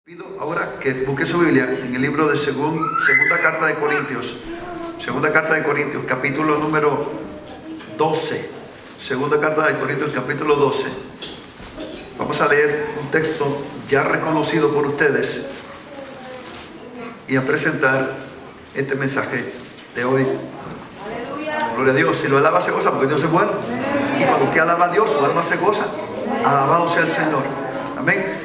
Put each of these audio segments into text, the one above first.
Pido ahora que busque su Biblia en el libro de segunda carta de Corintios, capítulo número 12. Segunda carta de Corintios, capítulo 12. Vamos a leer un texto ya reconocido por ustedes y a presentar este mensaje de hoy. Gloria a Dios. Si lo alaba se goza, porque Dios es bueno. Y cuando usted alaba a Dios, su alma se goza. Alabado sea el Señor. Amén.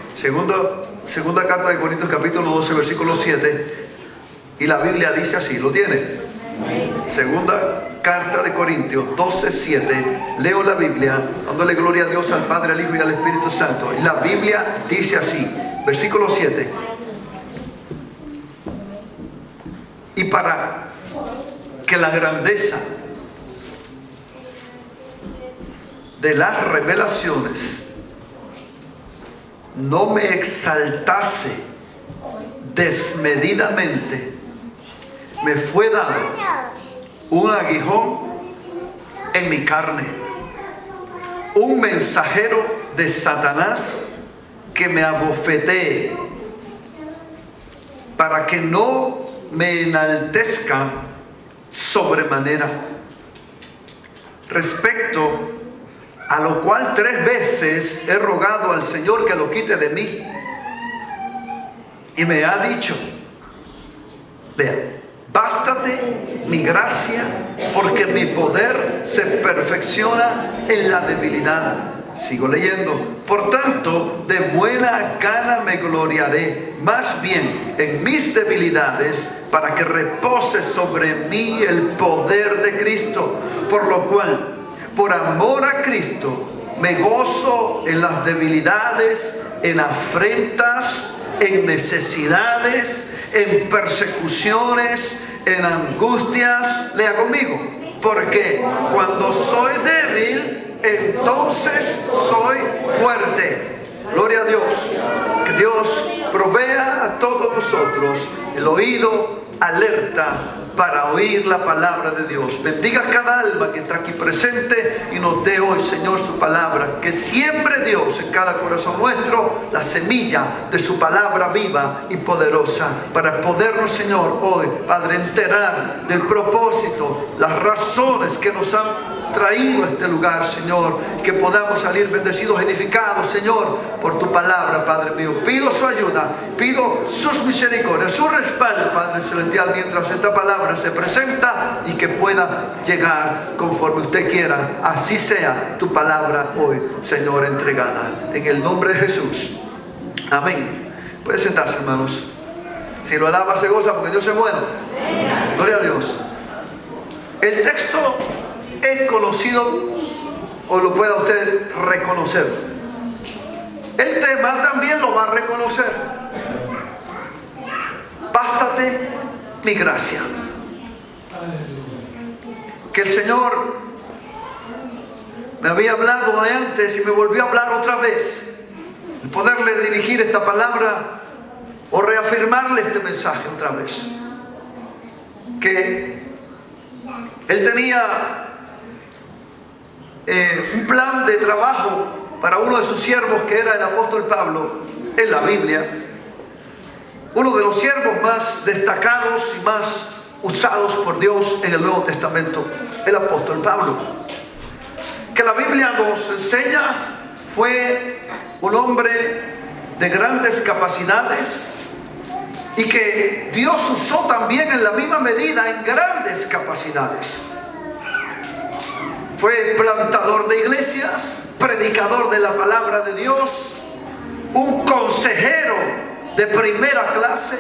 Segunda carta de Corintios, capítulo 12, versículo 7. Y la Biblia dice así, ¿lo tiene? Segunda carta de Corintios 12, 7. Leo la Biblia, dándole gloria a Dios, al Padre, al Hijo y al Espíritu Santo. Y la Biblia dice así, versículo 7. Y para que la grandeza de las revelaciones no me exaltase desmedidamente, me fue dado un aguijón en mi carne, un mensajero de Satanás que me abofetee, para que no me enaltezca sobremanera. Respecto a lo cual 3 veces he rogado al Señor que lo quite de mí. Y me ha dicho, vea, bástate mi gracia, porque mi poder se perfecciona en la debilidad. Sigo leyendo. Por tanto, de buena gana me gloriaré, más bien en mis debilidades, para que repose sobre mí el poder de Cristo. Por lo cual, por amor a Cristo, me gozo en las debilidades, en afrentas, en necesidades, en persecuciones, en angustias. Lea conmigo. Porque cuando soy débil, entonces soy fuerte. Gloria a Dios. Que Dios provea a todos nosotros el oído alerta para oír la palabra de Dios. Bendiga cada alma que está aquí presente y nos dé hoy, Señor, su palabra. Que siembre Dios en cada corazón nuestro la semilla de su palabra viva y poderosa, para podernos, Señor, hoy, Padre, enterar del propósito, las razones que nos han traído a este lugar, Señor, que podamos salir bendecidos, edificados, Señor, por tu palabra, Padre mío. Pido su ayuda, pido sus misericordias, su respaldo, Padre celestial, mientras esta palabra se presenta y que pueda llegar conforme usted quiera. Así sea tu palabra hoy, Señor, entregada en el nombre de Jesús. Amén. Puede sentarse, hermanos. Si lo alaba se goza, porque Dios es bueno. Gloria a Dios. El texto es conocido, o lo pueda usted reconocer. El tema también lo va a reconocer. Bástate mi gracia. Que el Señor me había hablado de antes y me volvió a hablar otra vez. El poderle dirigir esta palabra o reafirmarle este mensaje otra vez. Que Él tenía un plan de trabajo para uno de sus siervos, que era el apóstol Pablo, en la Biblia. Uno de los siervos más destacados y más usados por Dios en el Nuevo Testamento, el apóstol Pablo, que la Biblia nos enseña fue un hombre de grandes capacidades y que Dios usó también en la misma medida en grandes capacidades. Fue plantador de iglesias, predicador de la palabra de Dios, un consejero de primera clase,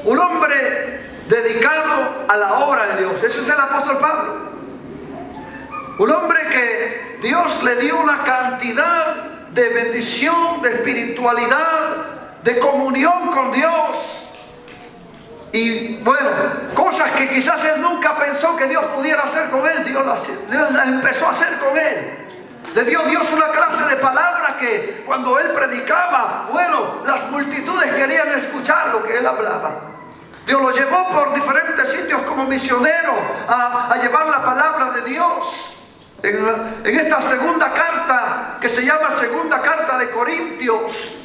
un hombre dedicado a la obra de Dios. Ese es el apóstol Pablo. Un hombre que Dios le dio una cantidad de bendición, de espiritualidad, de comunión con Dios. Y bueno, cosas que quizás él nunca pensó que Dios pudiera hacer con él, Dios las empezó a hacer con él. Le dio Dios una clase de palabra que cuando él predicaba, bueno, las multitudes querían escuchar lo que él hablaba. Dios lo llevó por diferentes sitios como misionero a llevar la palabra de Dios. En esta segunda carta, que se llama Segunda Carta de Corintios,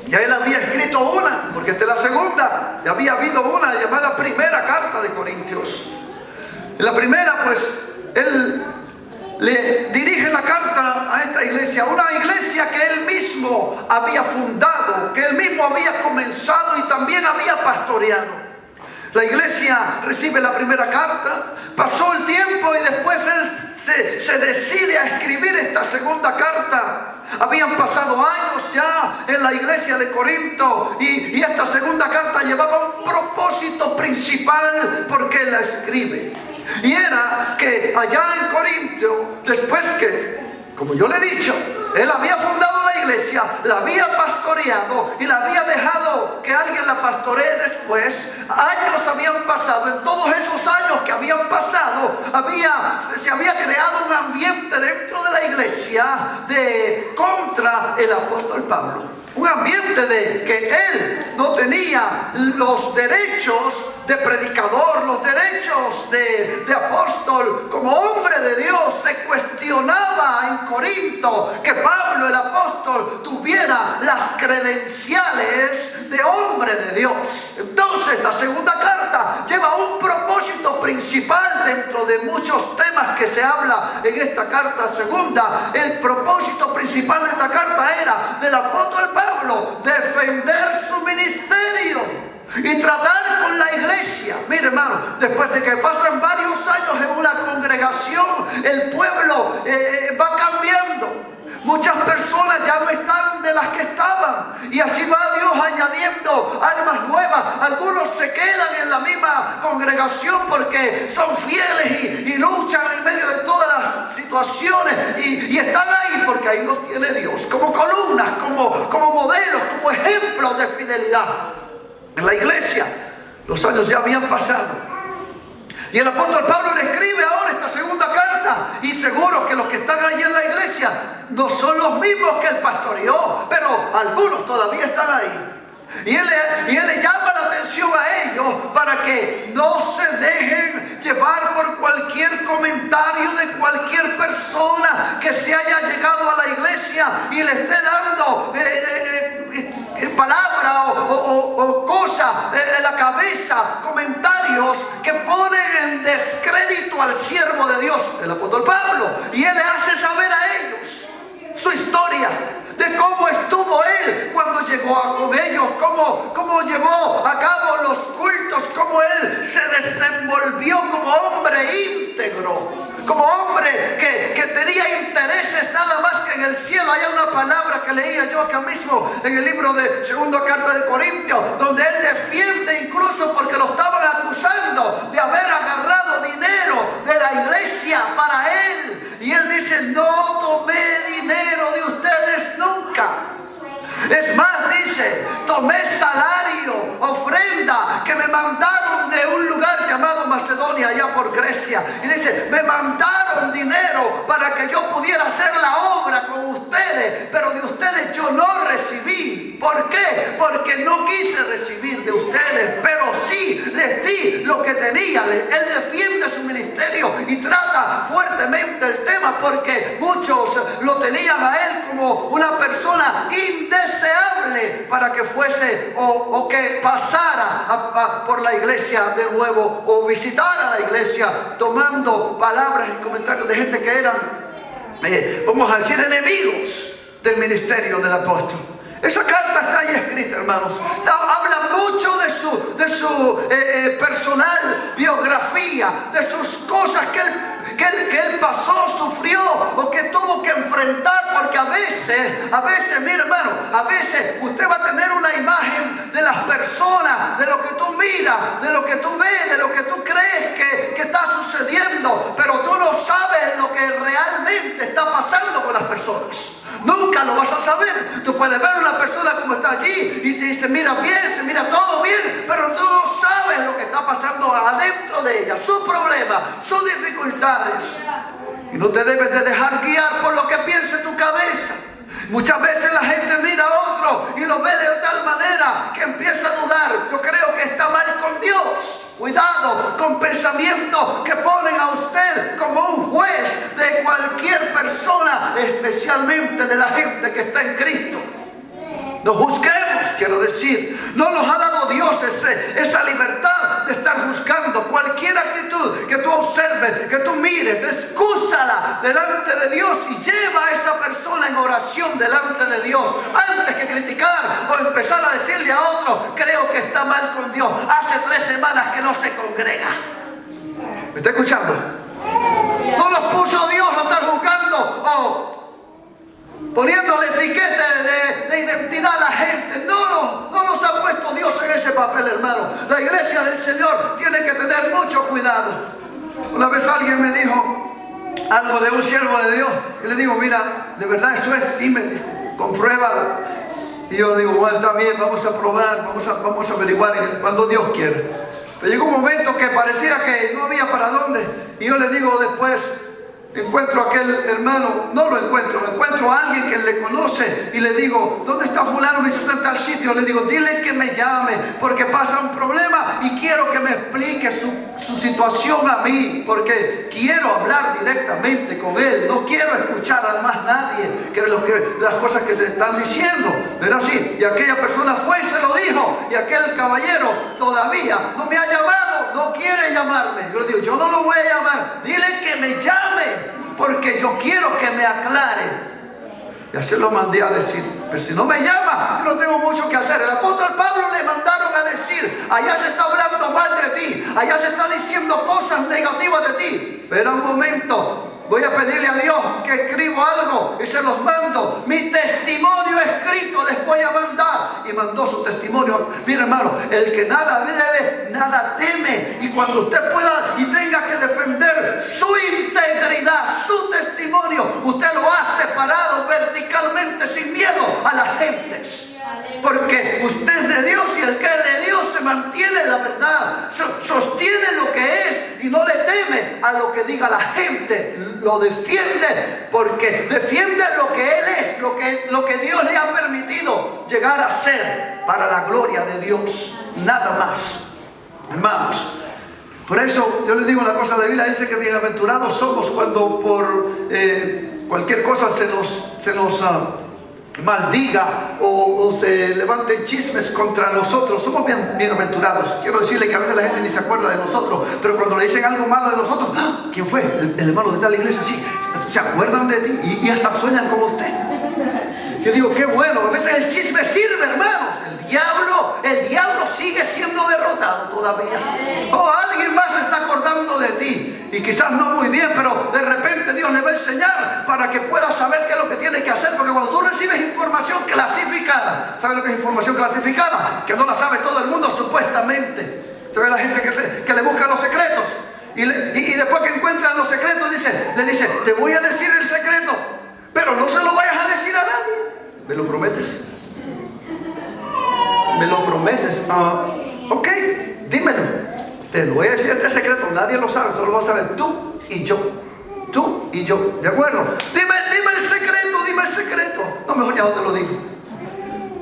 ya él había escrito una, y había habido una llamada primera carta de Corintios. En la primera, pues, él le dirige la carta a esta iglesia, una iglesia que él mismo había fundado, que él mismo había comenzado y también había pastoreado. La iglesia recibe la primera carta, pasó el tiempo y después él se decide a escribir esta segunda carta. Habían pasado años ya en la iglesia de Corinto y esta segunda carta llevaba un propósito principal porque él la escribe. Y era que allá en Corinto, después que, como yo le he dicho, él había fundado la iglesia, la había pastoreado y la había dejado que alguien la pastoree después. Años habían pasado, en todos esos años que habían pasado, se había creado un ambiente dentro de la iglesia contra el apóstol Pablo. Un ambiente de que él no tenía los derechos de predicador, los derechos de apóstol. Como hombre de Dios, se cuestionaba en Corinto que Pablo el apóstol tuviera las credenciales de hombre de Dios. Entonces la segunda carta lleva un propósito principal dentro de muchos temas que se habla en esta carta segunda. El propósito principal de esta carta era del apóstol Pablo defender su ministerio y tratar con la iglesia. Mire, hermano, después de que pasan varios años en una congregación, el pueblo va cambiando. Muchas personas ya no están de las que estaban, y así va Dios añadiendo almas nuevas. Algunos se quedan en la misma congregación porque son fieles y luchan en medio de todas las situaciones y están ahí porque ahí los tiene Dios como columnas, como modelos, como ejemplos de fidelidad. En la iglesia los años ya habían pasado y el apóstol Pablo le escribe ahora esta segunda carta, y seguro que los que están allí en la iglesia no son los mismos que él pastoreó, pero algunos todavía están ahí. Y él le llama la atención a ellos para que no se dejen llevar por cualquier comentario de cualquier persona que se haya llegado a la iglesia y le esté dando palabras o cosas en la cabeza, comentarios que ponen en descrédito al siervo de Dios, el apóstol Pablo. Y él le hace saber a ellos su historia, de cómo estuvo él cuando llegó con ellos, cómo llevó a cabo los cultos, cómo él se desenvolvió como hombre íntegro, como hombre que tenía intereses nada más que en el cielo. Hay una palabra que leía yo acá mismo en el libro de segunda carta de Corintios, donde él defiende incluso porque lo estaban acusando de haber agarrado dinero de la iglesia para él. Y él dice: no tomé dinero de ustedes nunca. Es más, dice, tomé salario, ofrenda que me mandaron de un lugar llamado Macedonia, allá por Grecia. Y dice, me mandaron dinero para que yo pudiera hacer la obra con ustedes, pero de ustedes yo no recibí. ¿Por qué? Porque no quise recibir de ustedes, pero sí les di lo que tenía. Él defiende su ministerio y trata fuertemente el tema porque muchos lo tenían a él como una persona indeseable para que fuese o que pasara por la iglesia de nuevo o visitara la iglesia, tomando palabras y comentarios de gente que eran, vamos a decir, enemigos del ministerio del apóstol. Esa carta está ahí escrita, hermanos. Habla mucho de su personal biografía, de sus cosas que él pasó, sufrió o que tuvo que enfrentar, porque a veces, mira, hermano, a veces usted va a tener una imagen de las personas, de lo que tú miras, de lo que tú ves, de lo que tú crees que está sucediendo, pero tú no sabes lo que realmente está pasando con las personas. Nunca lo vas a saber. Tú puedes ver una persona como está allí y se mira bien, se mira todo bien, pero tú no sabes lo que está pasando adentro de ella, sus problemas, sus dificultades. Y no te debes de dejar guiar por lo que piense tu cabeza. Muchas veces la gente mira a otro y lo ve de tal manera que empieza a dudar. Yo creo que está mal con Dios. Cuidado con pensamientos que ponen a usted como un juez de cualquier persona, especialmente de la gente que está en Cristo. No juzguemos, quiero decir. No nos ha dado Dios Dios esa libertad de estar juzgando. Cualquier actitud que tú observes, que tú mires, excúsala delante de Dios y lleva a esa persona en oración delante de Dios. Antes que criticar o empezar a decirle a otro, creo que está mal con Dios. Hace 3 semanas que no se congrega. ¿Me está escuchando? No los puso Dios a estar juzgando o poniéndole etiqueta de identidad a la gente. No nos ha puesto Dios en ese papel, hermano. La iglesia del Señor tiene que tener mucho cuidado. Una vez alguien me dijo algo de un siervo de Dios y le digo, mira, de verdad eso es, sí, me dijo, compruébalo. Y yo digo, bueno, está bien, vamos a probar, vamos a averiguar cuando Dios quiere. Pero llegó un momento que parecía que no había para dónde. Y yo le digo después, encuentro a aquel hermano, no lo encuentro a alguien que le conoce y le digo, ¿dónde está fulano? Me dice, está en tal sitio. Le digo, dile que me llame porque pasa un problema y quiero que me explique su situación a mí, porque quiero hablar directamente con él. No quiero escuchar a más nadie las cosas que se están diciendo. Pero así, y aquella persona fue y se lo dijo, y aquel caballero todavía no me ha llamado, no quiere llamarme. Yo le digo, yo no lo voy a llamar, dile que me llame, porque yo quiero que me aclare. Y así lo mandé a decir. Pero si no me llama, yo no tengo mucho que hacer. El apóstol Pablo le mandaron a decir, allá se está hablando mal de ti, allá se está diciendo cosas negativas de ti. Pero un momento, voy a pedirle a Dios que escribo algo y se los mando. Mi testimonio escrito les voy a mandar. Y mandó su testimonio. Mira, hermano, el que nada debe, nada teme. Y cuando usted pueda y tenga que defender su integridad, su testimonio, usted lo ha separado verticalmente sin miedo a las gentes. Porque usted es de Dios y el que es de Dios se mantiene en la verdad, sostiene lo que es y no le teme a lo que diga la gente. Lo defiende porque defiende lo que él es, lo que Dios le ha permitido llegar a ser para la gloria de Dios, nada más, hermanos. Por eso yo les digo una cosa, la Biblia dice que bienaventurados somos cuando por cualquier cosa se nos maldiga o se levanten chismes contra nosotros. Somos bienaventurados. Quiero decirle que a veces la gente ni se acuerda de nosotros, pero cuando le dicen algo malo de nosotros, ¡ah! ¿Quién fue? El hermano de tal iglesia, sí, se acuerdan de ti y hasta sueñan como usted. Yo digo, qué bueno. A veces el chisme sirve, hermanos. El diablo sigue siendo derrotado todavía. O alguien más se está acordando de ti, y quizás no muy bien, pero de repente Dios le va a enseñar para que pueda saber qué es lo que tiene que hacer. Porque cuando tú recibes información clasificada, ¿sabes lo que es información clasificada? Que no la sabe todo el mundo supuestamente. ¿Sabes la gente que le busca los secretos? Y después que encuentran los secretos le dice, te voy a decir el secreto, pero no se lo vayas a decir a nadie. ¿Me lo prometes? ¿Me lo prometes? Ok, dímelo. Te voy a decir este secreto, nadie lo sabe, solo lo vas a saber tú y yo. Tú y yo, ¿de acuerdo? Dime el secreto. No, mejor ya no te lo digo.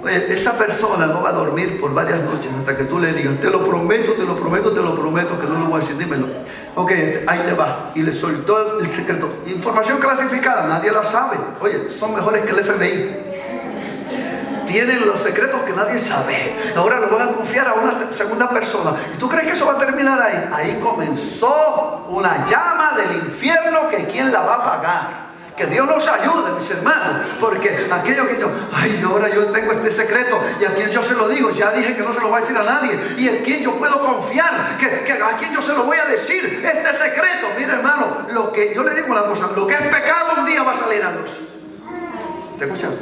Oye, esa persona no va a dormir por varias noches hasta que tú le digas, te lo prometo que no lo voy a decir, dímelo. Ok, ahí te va. Y le soltó el secreto. Información clasificada, nadie la sabe. Oye, son mejores que el FBI. Tienen los secretos que nadie sabe. Ahora lo van a confiar a una segunda persona. ¿Y tú crees que eso va a terminar ahí? Ahí comenzó una llama del infierno que ¿quién la va a pagar? Que Dios nos ayude, mis hermanos. Porque aquello que ahora yo tengo este secreto y a quien yo se lo digo, ya dije que no se lo voy a decir a nadie. Y en quien yo puedo confiar, que a quien yo se lo voy a decir este secreto. Mira, hermano, yo le digo una cosa, lo que es pecado un día va a salir a luz. ¿Te escuchas?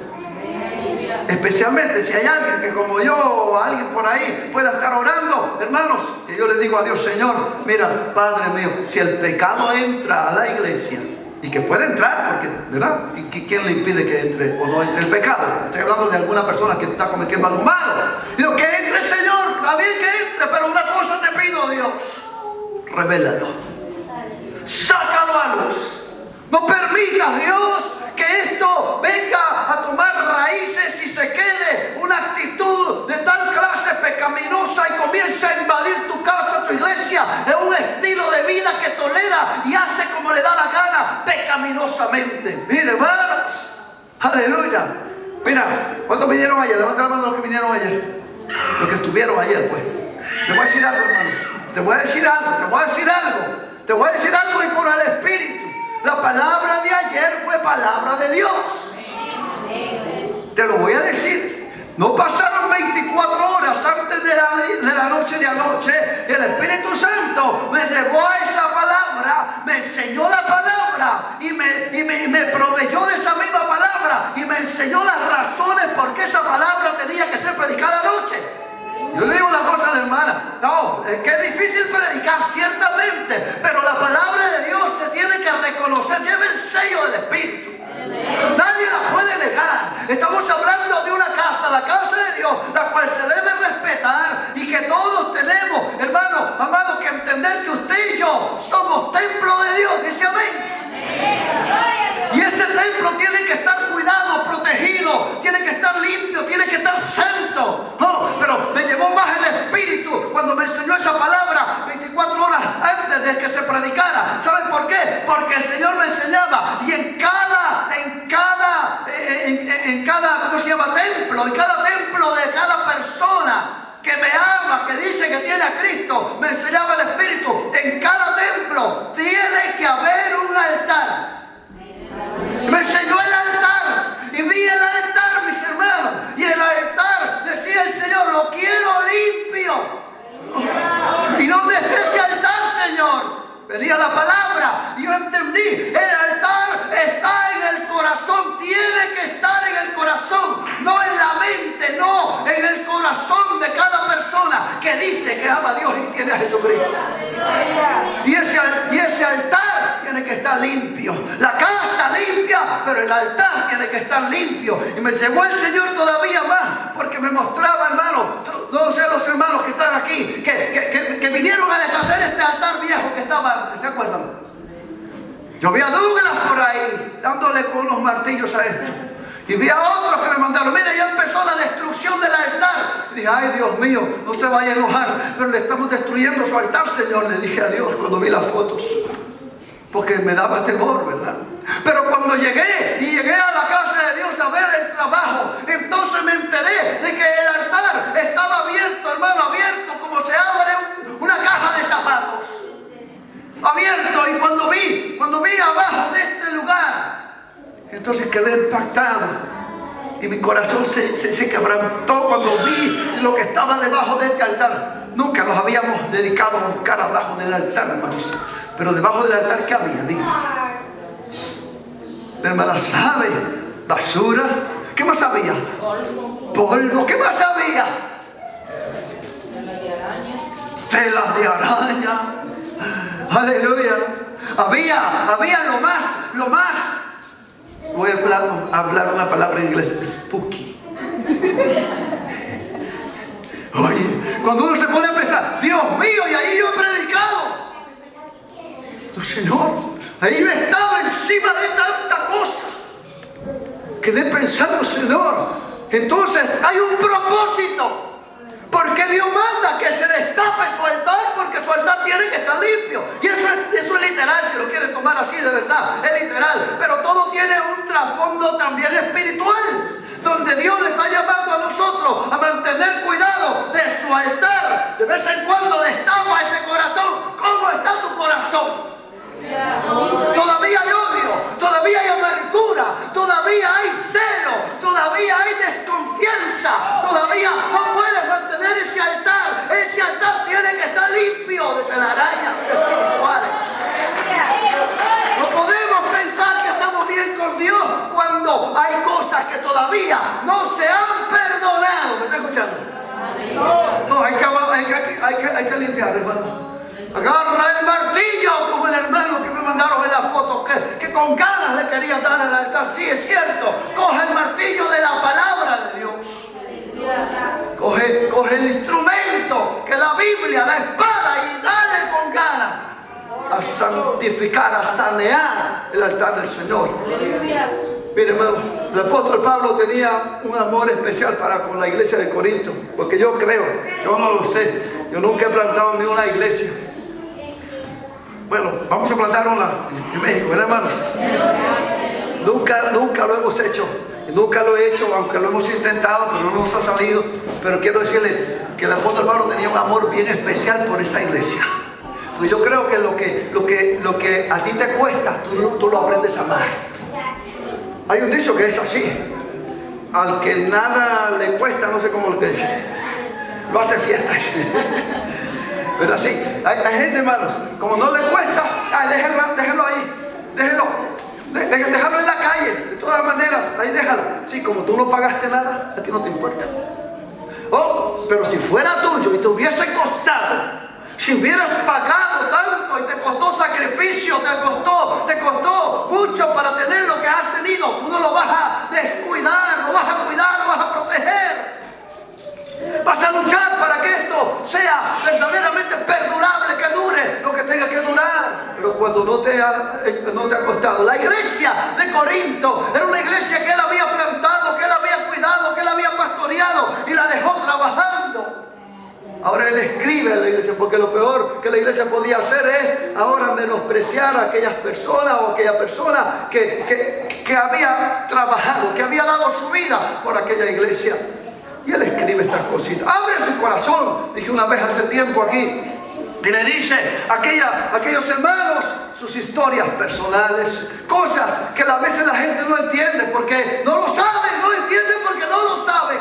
Especialmente si hay alguien que como yo o alguien por ahí pueda estar orando, hermanos, que yo le digo a Dios, Señor, mira, Padre mío, si el pecado entra a la iglesia, y que puede entrar, porque, ¿verdad? ¿Quién le impide que entre o no entre el pecado? Estoy hablando de alguna persona que está cometiendo algo malo. Digo, que entre, Señor, está bien que entre, pero una cosa te pido, Dios, revélalo, sácalo a luz. No permitas, Dios, que esto venga a tomar raíces y se quede una actitud de tal clase pecaminosa y comience a invadir tu casa, tu iglesia, en un estilo de vida que tolera y hace como le da la gana pecaminosamente. Mire, hermanos, aleluya. Mira, ¿cuántos vinieron ayer? Levanta la mano los que vinieron ayer. Los que estuvieron ayer, pues. Te voy a decir algo, hermanos. Te voy a decir algo y por el Espíritu. La palabra de ayer fue palabra de Dios. Te lo voy a decir. No pasaron 24 horas antes de la noche de anoche. El Espíritu Santo me llevó a esa palabra, me enseñó la palabra y me proveyó de esa misma palabra y me enseñó las razones por qué esa palabra tenía que ser predicada anoche. Yo le digo una cosa a la hermana, no, es que es difícil predicar, ciertamente, pero la palabra de Dios se tiene que reconocer, lleva el sello del Espíritu. Nadie la puede negar. Estamos hablando de una casa, la casa de Dios, la cual se debe respetar y que todos tenemos, hermanos, amados, que entender que usted y yo somos templo de Dios. Dice amén. Y ese templo tiene que estar cuidado, protegido, tiene que estar limpio, tiene que estar santo. Oh, pero me llevó más el Espíritu cuando me enseñó esa palabra 24 horas antes de que se predicara. ¿Saben por qué? Porque el Señor me enseñaba y en cada ¿cómo se llama? Templo, en cada templo de cada persona que me ama, que dice que tiene a Cristo, me enseñaba el Espíritu, en cada templo tiene que haber un altar. Me enseñó el altar y vi el altar, mis hermanos, y el altar decía el Señor, lo quiero limpio. ¿Y dónde está ese altar, Señor? Venía la palabra y yo entendí, el altar está en el corazón, tiene que estar en el corazón, no en la mente, no, en el corazón de cada persona que dice que ama a Dios y tiene a Jesucristo. Y ese altar tiene que estar limpio, la casa limpia, pero el altar tiene que estar limpio. Y me llevó el Señor todavía más, porque me mostraba, hermano, no sé, los hermanos que están aquí, que vinieron a deshacer este altar viejo que estaba antes, ¿se acuerdan? Yo vi a Douglas por ahí, dándole con los martillos a esto. Y vi a otros que me mandaron, mira, ya empezó la destrucción del altar. Y dije, ay, Dios mío, no se vaya a enojar, pero le estamos destruyendo su altar, Señor. Le dije a Dios cuando vi las fotos, porque me daba temor, ¿verdad? Pero cuando llegué a la casa de Dios a ver el trabajo, entonces me enteré de que el altar estaba abierto, hermano, abierto como se abre una caja de zapatos. Abierto, y cuando vi abajo de este lugar, entonces quedé impactado y mi corazón se quebrantó cuando vi lo que estaba debajo de este altar. Nunca nos habíamos dedicado a buscar abajo del altar, hermanos, pero debajo del altar, ¿qué había? Digo, hermana, ¿sabe? Basura. ¿Qué más había? Polvo. ¿Qué más había? Telas de araña. Aleluya. Había lo más. Voy a hablar una palabra en inglés, spooky. Oye, cuando uno se pone a pensar, Dios mío, y ahí yo he predicado. Señor, ahí yo estaba encima de tanta cosa. Quedé pensando, Señor, entonces hay un propósito. Porque Dios manda que se destape su altar, porque su altar tiene que estar limpio. Y eso es literal, si lo quieren tomar así de verdad, es literal. Pero todo tiene un trasfondo también espiritual, donde Dios le está llamando a nosotros a mantener cuidado de su altar. De vez en cuando destapa ese corazón. ¿Cómo está tu corazón? Todavía hay odio, todavía hay amargura, todavía hay celo, todavía hay desconfianza, todavía no puedes mantener ese altar. Ese altar tiene que estar limpio de telarañas espirituales. No podemos pensar que estamos bien con Dios cuando hay cosas que todavía no se han perdonado. ¿Me está escuchando? No, hay que limpiar, hermano. Agarra el martillo, como el hermano que me mandaron en la foto, que con ganas le quería dar al altar. Sí, es cierto. Coge el martillo de la palabra de Dios. Coge el instrumento, que es la Biblia, la espada, y dale con ganas a santificar, a sanear el altar del Señor. Mire, hermano, el apóstol Pablo tenía un amor especial con la iglesia de Corinto, porque yo creo, yo no lo sé, yo nunca he plantado ni una iglesia. Bueno, vamos a plantar una en México, ¿verdad, hermano? Nunca lo hemos hecho. Nunca lo he hecho, aunque lo hemos intentado, pero no nos ha salido. Pero quiero decirle que el apóstol Pablo tenía un amor bien especial por esa iglesia. Pues yo creo que lo que a ti te cuesta, tú lo aprendes a amar. Hay un dicho que es así: al que nada le cuesta, no sé cómo lo que dice, lo hace fiesta. Pero así, hay gente, hermanos, como no le cuesta, déjalo ahí, déjalo en la calle, de todas maneras, ahí déjalo. Sí, como tú no pagaste nada, a ti no te importa. Oh, pero si fuera tuyo y te hubiese costado, si hubieras pagado tanto y te costó sacrificio, te costó mucho para tener lo que has tenido, tú no lo vas a descuidar, lo vas a cuidar, lo vas a proteger. Vas a luchar para que esto sea verdaderamente perdurable, que dure lo que tenga que durar. Pero cuando no te ha costado. La iglesia de Corinto era una iglesia que él había plantado, que él había cuidado, que él había pastoreado y la dejó trabajando. Ahora él escribe a la iglesia, porque lo peor que la iglesia podía hacer es ahora menospreciar a aquellas personas o aquella persona que había trabajado, que había dado su vida por aquella iglesia. Y él escribe estas cositas. Abre su corazón, dije una vez hace tiempo aquí, y le dice a aquellos hermanos sus historias personales, cosas que a veces la gente no entiende porque no lo saben, no lo entienden porque no lo saben.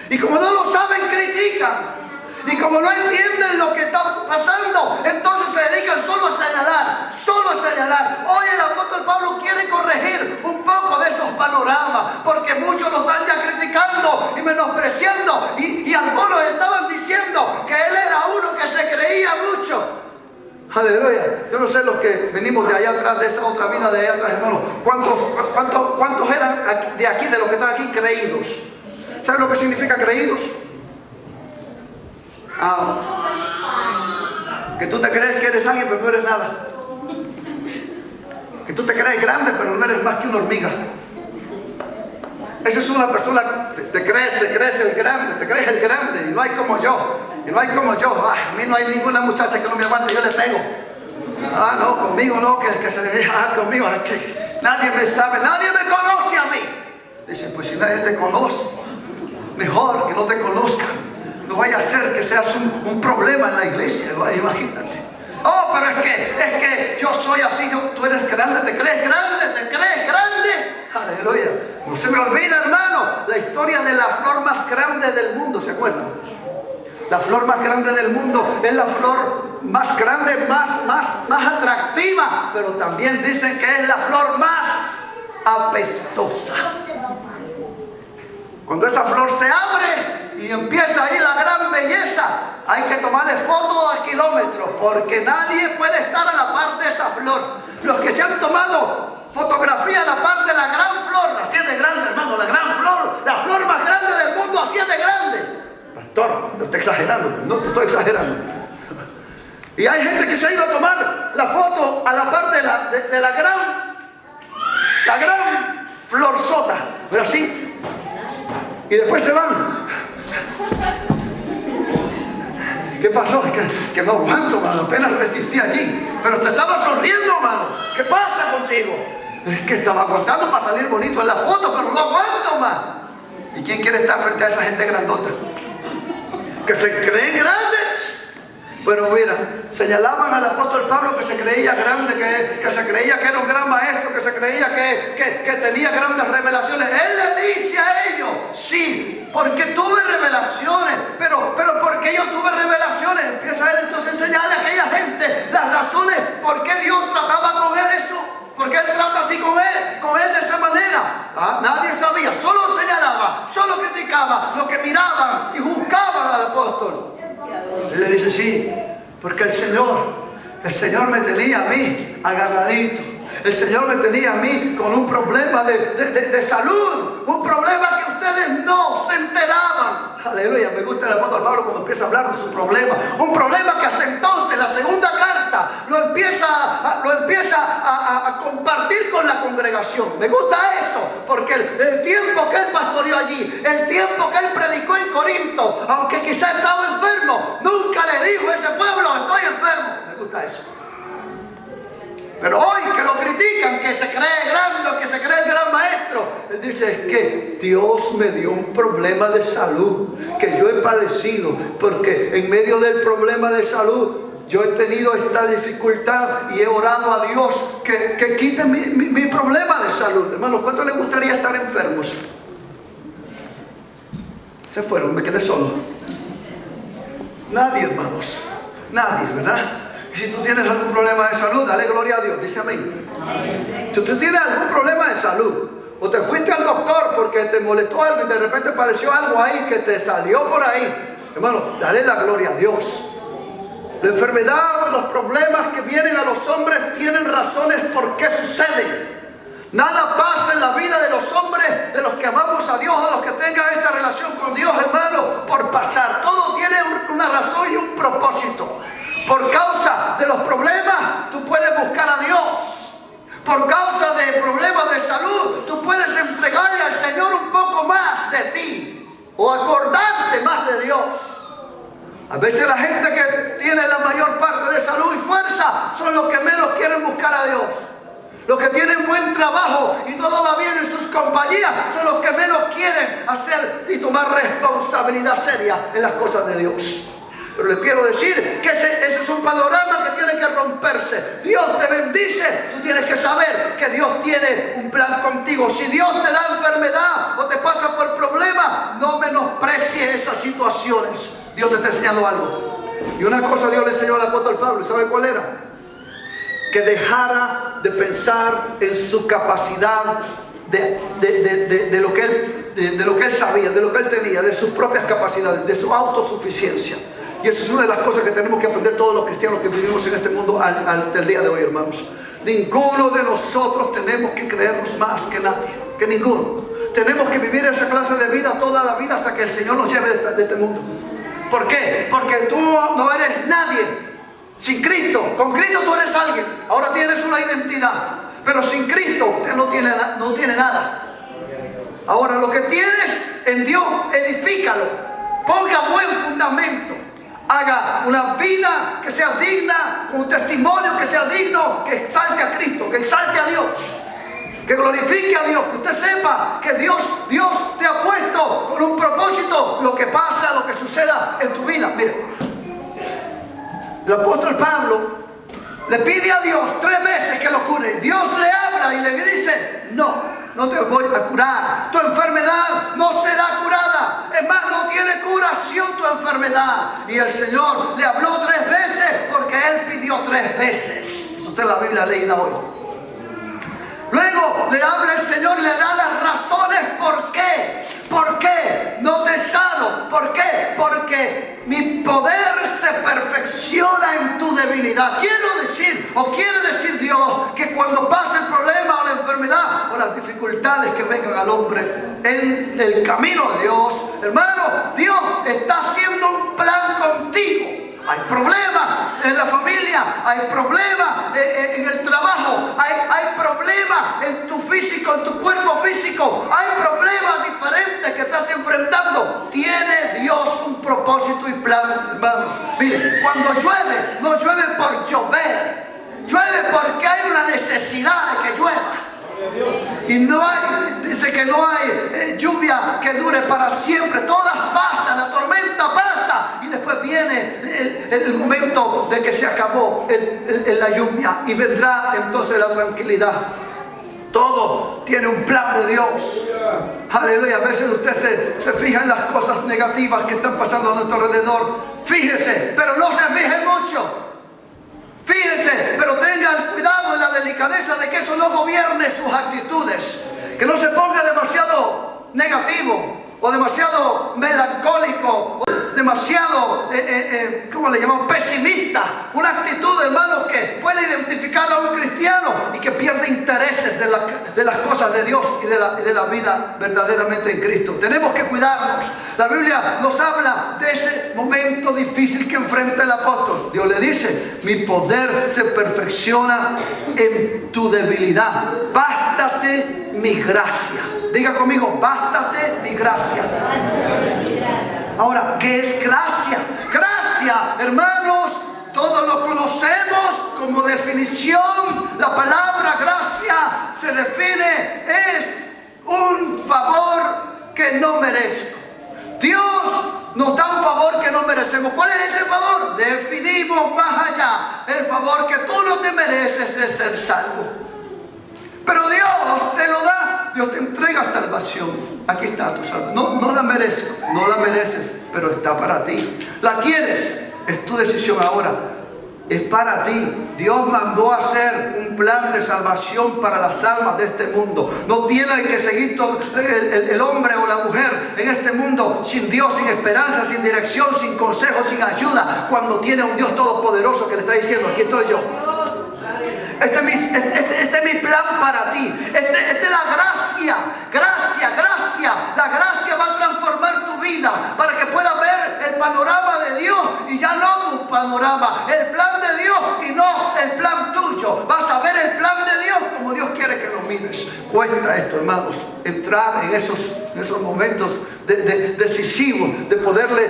Y como no lo saben, critican. Y como no entienden lo que está pasando, entonces se dedican solo a señalar, solo a señalar. Hoy el apóstol Pablo quiere corregir un poco de esos panoramas, porque muchos lo están ya criticando y menospreciando, y algunos estaban diciendo que él era uno que se creía mucho. Aleluya. Yo no sé los que venimos de allá atrás, de esa otra vida de allá atrás, hermano, ¿cuántos eran de aquí, de los que están aquí, creídos? ¿Saben lo que significa creídos? Que tú te crees que eres alguien pero no eres nada. Que tú te crees grande pero no eres más que una hormiga. Esa es una persona, te crees el grande y no hay como yo. A mí no hay ninguna muchacha que no me aguante, yo le pego. No, conmigo no, que se le deja conmigo, que nadie me sabe, nadie me conoce a mí. Dice, pues si nadie te conoce, mejor que no te conozcan. No vaya a ser que seas un problema en la iglesia, imagínate. Pero es que yo soy así, tú eres grande, te crees grande. Aleluya. No se me olvida, hermano, la historia de la flor más grande del mundo, ¿se acuerdan? La flor más grande del mundo es la flor más grande, más atractiva, pero también dicen que es la flor más apestosa. Cuando esa flor se abre y empieza ahí la gran belleza, hay que tomarle fotos a kilómetros, porque nadie puede estar a la par de esa flor. Los que se han tomado fotografía a la par de la gran flor, así es de grande, hermano, la gran flor, la flor más grande del mundo, así es de grande. Pastor, no estoy exagerando, no te estoy exagerando. Y hay gente que se ha ido a tomar la foto a la par de la gran florzota, pero así. Y después se van. ¿Qué pasó? Que no aguanto, mano. Apenas resistí allí. Pero te estaba sonriendo, mano. ¿Qué pasa contigo? Es que estaba aguantando para salir bonito en la foto, pero no aguanto, mano. ¿Y quién quiere estar frente a esa gente grandota? Que se creen grandes. Bueno, mira, señalaban al apóstol Pablo que se creía grande, que se creía que era un gran maestro, que se creía que tenía grandes revelaciones. Él le dice a ellos, sí, porque tuve revelaciones, pero porque yo tuve revelaciones, empieza él entonces a enseñarle a aquella gente las razones por qué Dios trataba con él eso, por qué él trata así con él de esa manera. Nadie sabía, solo señalaba, solo criticaba lo que miraban y juzgaban al apóstol. Él le dice, sí, porque el Señor me tenía a mí agarradito. El Señor me tenía a mí con un problema de salud, un problema que ustedes no se enteraban. Aleluya, me gusta el apóstol Pablo cuando empieza a hablar de su problema. Un problema que hasta entonces, la segunda carta, lo empieza a compartir con la congregación. Me gusta eso, porque el tiempo que él pastoreó allí, el tiempo que él predicó en Corinto, aunque quizá estaba enfermo, nunca le dijo a ese pueblo, estoy enfermo. Me gusta eso. Pero hoy que lo critican, que se cree grande, que se cree el gran maestro, él dice, es que Dios me dio un problema de salud que yo he padecido, porque en medio del problema de salud yo he tenido esta dificultad y he orado a Dios que quite mi problema de salud. Hermanos, ¿cuánto les gustaría estar enfermos? Se fueron, me quedé solo. Nadie, hermanos, nadie, ¿verdad? Y si tú tienes algún problema de salud, dale gloria a Dios, dice amén. Si tú tienes algún problema de salud, o te fuiste al doctor porque te molestó algo y de repente apareció algo ahí que te salió por ahí, hermano, dale la gloria a Dios. La enfermedad o los problemas que vienen a los hombres tienen razones por qué suceden. Nada pasa en la vida de los hombres, de los que amamos a Dios, de los que tengan esta relación con Dios, hermano, por pasar. Todo tiene una razón y un propósito. Por causa de los problemas, tú puedes buscar a Dios. Por causa de problemas de salud, tú puedes entregarle al Señor un poco más de ti, o acordarte más de Dios. A veces la gente que tiene la mayor parte de salud y fuerza son los que menos quieren buscar a Dios. Los que tienen buen trabajo y todo va bien en sus compañías son los que menos quieren hacer y tomar responsabilidad seria en las cosas de Dios. Pero les quiero decir que ese es un panorama que tiene que romperse. Dios te bendice, tú tienes que saber que Dios tiene un plan contigo. Si Dios te da enfermedad o te pasa por problemas, no menosprecies esas situaciones. Dios te está enseñando algo. Y una cosa Dios le enseñó al apóstol Pablo, ¿sabe cuál era? Que dejara de pensar en su capacidad de lo que él sabía, de lo que él tenía, de sus propias capacidades, de su autosuficiencia. Y eso es una de las cosas que tenemos que aprender todos los cristianos que vivimos en este mundo hasta el día de hoy, hermanos. Ninguno de nosotros tenemos que creernos más que nadie, que ninguno. Tenemos que vivir esa clase de vida toda la vida hasta que el Señor nos lleve de este mundo. ¿Por qué? Porque tú no eres nadie sin Cristo. Con Cristo tú eres alguien. Ahora tienes una identidad. Pero sin Cristo usted no tiene nada. Ahora lo que tienes en Dios, edifícalo. Ponga buen fundamento. Haga una vida que sea digna, un testimonio que sea digno, que exalte a Cristo, que exalte a Dios, que glorifique a Dios, que usted sepa que Dios te ha puesto con un propósito lo que pasa, lo que suceda en tu vida. Mire, el apóstol Pablo le pide a Dios 3 veces que lo cure. Dios le habla y le dice, no te voy a curar. Tu enfermedad no será curada. Es más, no tiene curación tu enfermedad. Y el Señor le habló 3 veces porque Él pidió 3 veces. Eso está en la Biblia leída hoy. Luego le habla el Señor, le da las razones por qué. ¿Por qué no te sano? ¿Por qué? Porque mi poder se perfecciona en tu debilidad. Quiere decir Dios que cuando pase el problema o la enfermedad o las dificultades que vengan al hombre en el camino de Dios, hermano, Dios está haciendo un plan contigo. Hay problemas en la familia, hay problemas en el trabajo, hay problemas en tu físico, en tu cuerpo físico, hay problemas diferentes que estás enfrentando. Tiene Dios un propósito y plan, hermanos. Mire, cuando llueve, no llueve por llover, llueve porque hay una necesidad de que llueva. Y dice que no hay lluvia que dure para siempre. Todas pasan, la tormenta pasa y después viene el momento de que se acabó la lluvia y vendrá entonces la tranquilidad. Todo tiene un plan de Dios. Aleluya. A veces usted se fija en las cosas negativas que están pasando a nuestro alrededor. Fíjese, pero no se fije mucho. Fíjense, pero tengan cuidado en la delicadeza de que eso no gobierne sus actitudes. Que no se ponga demasiado negativo o demasiado melancólico o demasiado, ¿cómo le llamamos? Pesimista. Una actitud, hermanos, que puede identificar a un cristiano y que pierde intereses de las cosas de Dios y de la vida verdaderamente en Cristo. Tenemos que cuidarnos. La Biblia nos habla de ese momento difícil que enfrenta el apóstol. Dios le dice, mi poder se perfecciona en tu debilidad. Bástate mi gracia. Diga conmigo, bástate mi gracia. Ahora, ¿qué es gracia? Gracia, hermanos, todos lo conocemos como definición, la palabra gracia se define, es un favor que no merezco. Dios nos da un favor que no merecemos. ¿Cuál es ese favor? Definimos más allá. El favor que tú no te mereces es ser salvo. Pero Dios te lo da. Dios te entrega salvación. Aquí está tu salvación. No la merezco, no la mereces, pero está para ti. ¿La quieres? Es tu decisión ahora. Es para ti. Dios mandó a hacer un plan de salvación para las almas de este mundo. No tiene que seguir todo el hombre o la mujer en este mundo sin Dios, sin esperanza, sin dirección, sin consejo, sin ayuda, cuando tiene un Dios todopoderoso que le está diciendo: aquí estoy yo. Este es mi plan para ti. Esta es la gracia. Gracia. La gracia va a transformar tu vida para que puedas ver el panorama de Dios y ya no tu panorama. El plan de Dios y no el plan tuyo. Vas a ver el plan de Dios como Dios quiere que lo mires. Cuesta esto, hermanos, entrar en esos momentos decisivos de poderle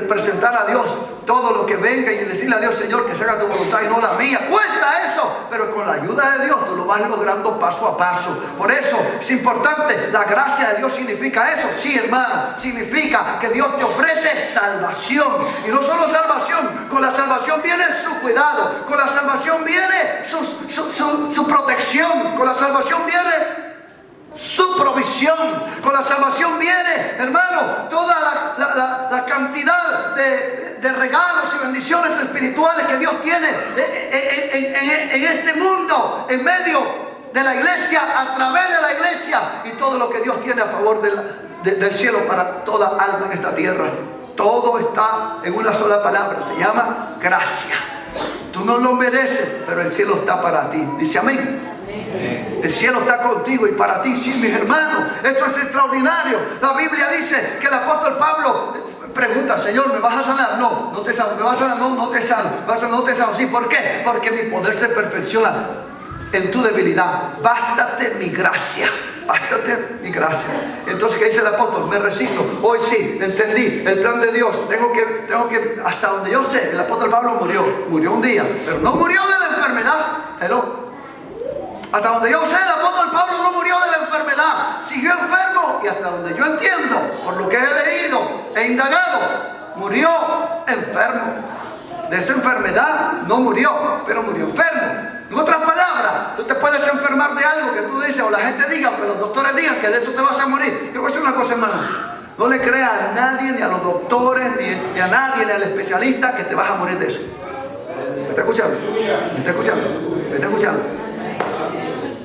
presentar a Dios todo lo que venga y decirle a Dios: Señor, que se haga tu voluntad y no la mía. Cuesta eso, pero con la ayuda de Dios tú lo vas logrando paso a paso. Por eso es importante. La gracia de Dios significa eso. Sí, hermano, significa que Dios te ofrece salvación. Y no solo salvación, con la salvación viene su cuidado, con la salvación viene su protección, con la salvación viene su provisión, con la salvación viene, hermano, toda la cantidad de regalos y bendiciones espirituales que Dios tiene en este mundo, en medio de la iglesia, a través de la iglesia, y todo lo que Dios tiene a favor del cielo para toda alma en esta tierra. Todo está en una sola palabra, se llama gracia. Tú no lo mereces, pero el cielo está para ti. Dice amén. El cielo está contigo y para ti, sí, mis hermanos. Esto es extraordinario. La Biblia dice que el apóstol Pablo pregunta: Señor, ¿me vas a sanar? No, no te sano. ¿Me vas a sanar? No, no te sano. No te sano. Sí, ¿por qué? Porque mi poder se perfecciona en tu debilidad. Bástate mi gracia. Bástate mi gracia. Entonces, ¿qué dice el apóstol? Me resigno. Hoy sí, entendí el plan de Dios. Tengo que, hasta donde yo sé, el apóstol Pablo murió un día, pero no murió de la enfermedad. Hello. Hasta donde yo sé, el apóstol Pablo no murió de la enfermedad, siguió enfermo, y hasta donde yo entiendo, por lo que he leído e indagado, murió enfermo. De esa enfermedad no murió, pero murió enfermo. En otras palabras, tú te puedes enfermar de algo que tú dices, o la gente diga, o que los doctores digan que de eso te vas a morir. Yo voy a decir una cosa, hermano: no le creas a nadie, ni a los doctores, ni a nadie, ni al especialista, que te vas a morir de eso. ¿Me está escuchando? ¿Me está escuchando? ¿Me está escuchando?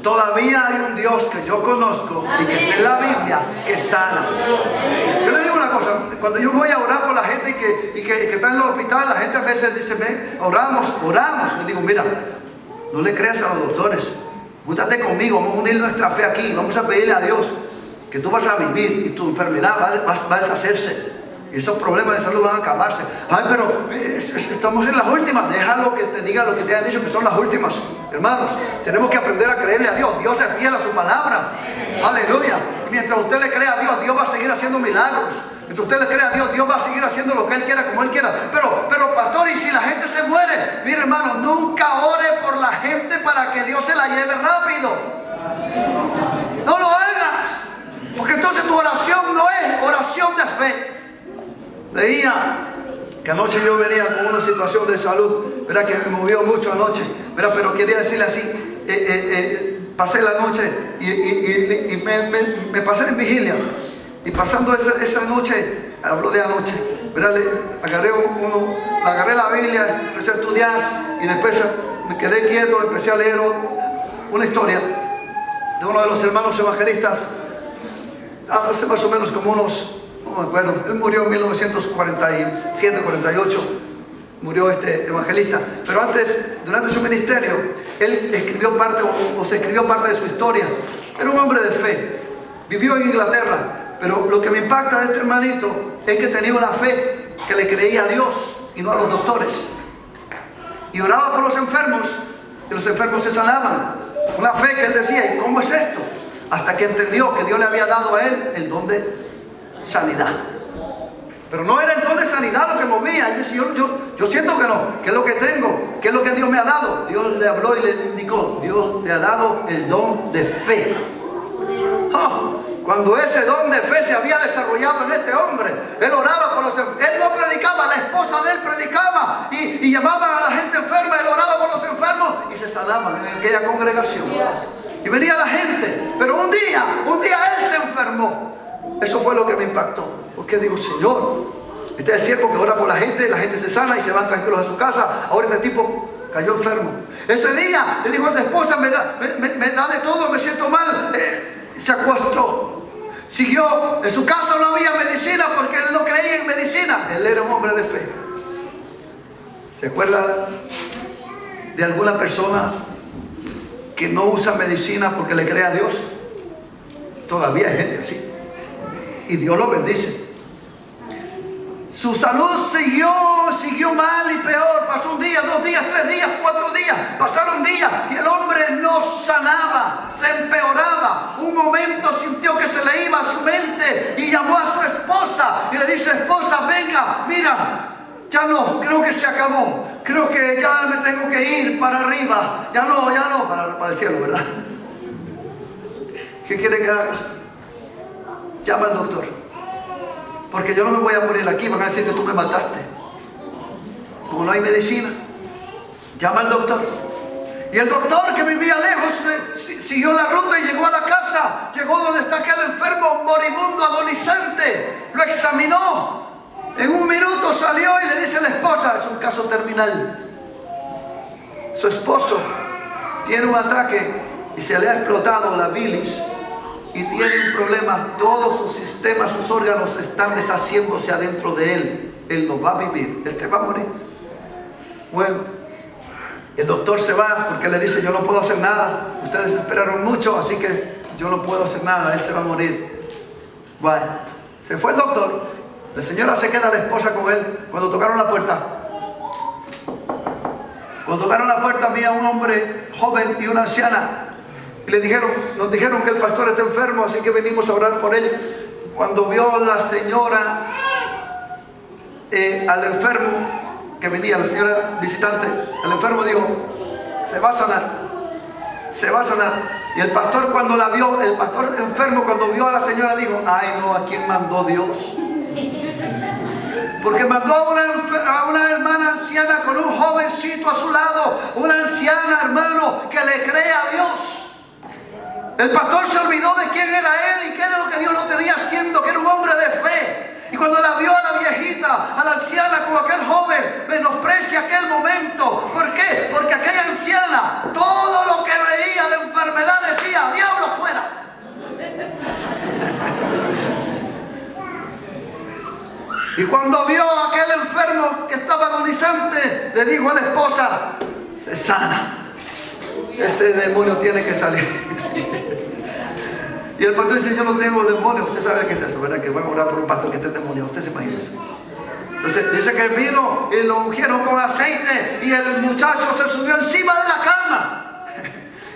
Todavía hay un Dios que yo conozco y que está en la Biblia, que sana. Yo le digo una cosa: cuando yo voy a orar por la gente que está en los hospitales, la gente a veces dice: ven, oramos. Yo digo: mira, no le creas a los doctores, júntate conmigo, vamos a unir nuestra fe aquí, vamos a pedirle a Dios que tú vas a vivir y tu enfermedad va a deshacerse. Y esos problemas de salud van a acabarse. Ay, pero estamos en las últimas. Déjalo que te diga lo que te han dicho que son las últimas. Hermanos, tenemos que aprender a creerle a Dios. Dios es fiel a su palabra. Aleluya. Mientras usted le crea a Dios, Dios va a seguir haciendo milagros. Mientras usted le crea a Dios, Dios va a seguir haciendo lo que Él quiera, como Él quiera. Pero pastor, ¿y si la gente se muere? Mire, hermano, nunca ore por la gente para que Dios se la lleve rápido. No lo hagas, porque entonces tu oración no es oración de fe. Leía que anoche yo venía con una situación de salud, ¿verdad? Que me movió mucho anoche, ¿verdad? Pero quería decirle así: pasé la noche y me pasé en vigilia. Y pasando esa noche, hablo de anoche, ¿verdad? Agarré la Biblia, empecé a estudiar, y después me quedé quieto, empecé a leer una historia de uno de los hermanos evangelistas, hace más o menos como unos... No me acuerdo, él murió en 1947, 48, murió este evangelista. Pero antes, durante su ministerio, él escribió parte, o se escribió parte de su historia. Era un hombre de fe, vivió en Inglaterra, pero lo que me impacta de este hermanito es que tenía una fe que le creía a Dios y no a los doctores. Y oraba por los enfermos, y los enfermos se sanaban. Una fe que él decía: ¿y cómo es esto? Hasta que entendió que Dios le había dado a él el don de sanidad. Pero no era el don de sanidad lo que movía. Él decía: yo siento que no, que es lo que tengo, ¿Qué es lo que Dios me ha dado? Dios le habló y le indicó, Dios le ha dado el don de fe. Oh, cuando ese don de fe se había desarrollado en este hombre, él oraba por los enfermos. Él no predicaba, la esposa de él predicaba y llamaba a la gente enferma, él oraba por los enfermos y se sanaban en aquella congregación. Y venía la gente, pero un día él se enfermó. Eso fue lo que me impactó, porque digo, Señor, este es el siervo que ora por la gente se sana y se van tranquilos a su casa. Ahora este tipo cayó enfermo. Ese día le dijo a su esposa, me da de todo, me siento mal. Se acostó. Siguió. En su casa no había medicina porque él no creía en medicina. Él era un hombre de fe. ¿Se acuerda de alguna persona que no usa medicina porque le cree a Dios? Todavía hay gente así. Y Dios lo bendice. Su salud siguió mal y peor. Pasó un día, 2 días, 3 días, 4 días. Pasaron días y el hombre no sanaba, se empeoraba. Un momento sintió que se le iba a su mente y llamó a su esposa y le dice, esposa, venga, mira, ya no, creo que se acabó. Creo que ya me tengo que ir para arriba. Ya no, para el cielo, ¿verdad? ¿Qué quiere que haga? Llama al doctor. Porque yo no me voy a morir aquí, van a decir que tú me mataste. Como no hay medicina, llama al doctor. Y el doctor, que vivía lejos, siguió la ruta y llegó a la casa. Llegó donde está aquel enfermo moribundo, agonizante. Lo examinó. En 1 minuto salió y le dice a la esposa, es un caso terminal. Su esposo tiene un ataque y se le ha explotado la bilis. Y tiene un problema, todos sus sistemas, sus órganos están deshaciéndose adentro de él. Él no va a vivir, él te va a morir. Bueno, el doctor se va porque le dice, yo no puedo hacer nada. Ustedes esperaron mucho, así que yo no puedo hacer nada, él se va a morir. Bueno, se fue el doctor. La señora se queda, la esposa, con él. Cuando tocaron la puerta, había un hombre joven y una anciana. Y nos dijeron que el pastor está enfermo, así que venimos a orar por él. Cuando vio la señora al enfermo que venía, la señora visitante, el enfermo dijo, se va a sanar. Y el pastor, cuando la vio, el pastor enfermo, cuando vio a la señora, dijo, ay no, ¿a quién mandó Dios? Porque mandó a una hermana anciana con un jovencito a su lado, una anciana, hermano, que le cree a Dios. El pastor se olvidó de quién era él y qué era lo que Dios lo tenía haciendo, que era un hombre de fe. Y cuando la vio a la viejita, a la anciana con aquel joven, menosprecia aquel momento. ¿Por qué? Porque aquella anciana, todo lo que veía de enfermedad decía, diablo fuera. Y cuando vio a aquel enfermo que estaba agonizante, le dijo a la esposa, se sana. Ese demonio tiene que salir. Y el pastor dice, yo no tengo demonio. Usted sabe qué es eso, ¿verdad? Que van a orar por un pastor que esté endemoniado. Usted se imagina eso. Entonces dice que vino y lo ungieron con aceite y el muchacho se subió encima de la cama.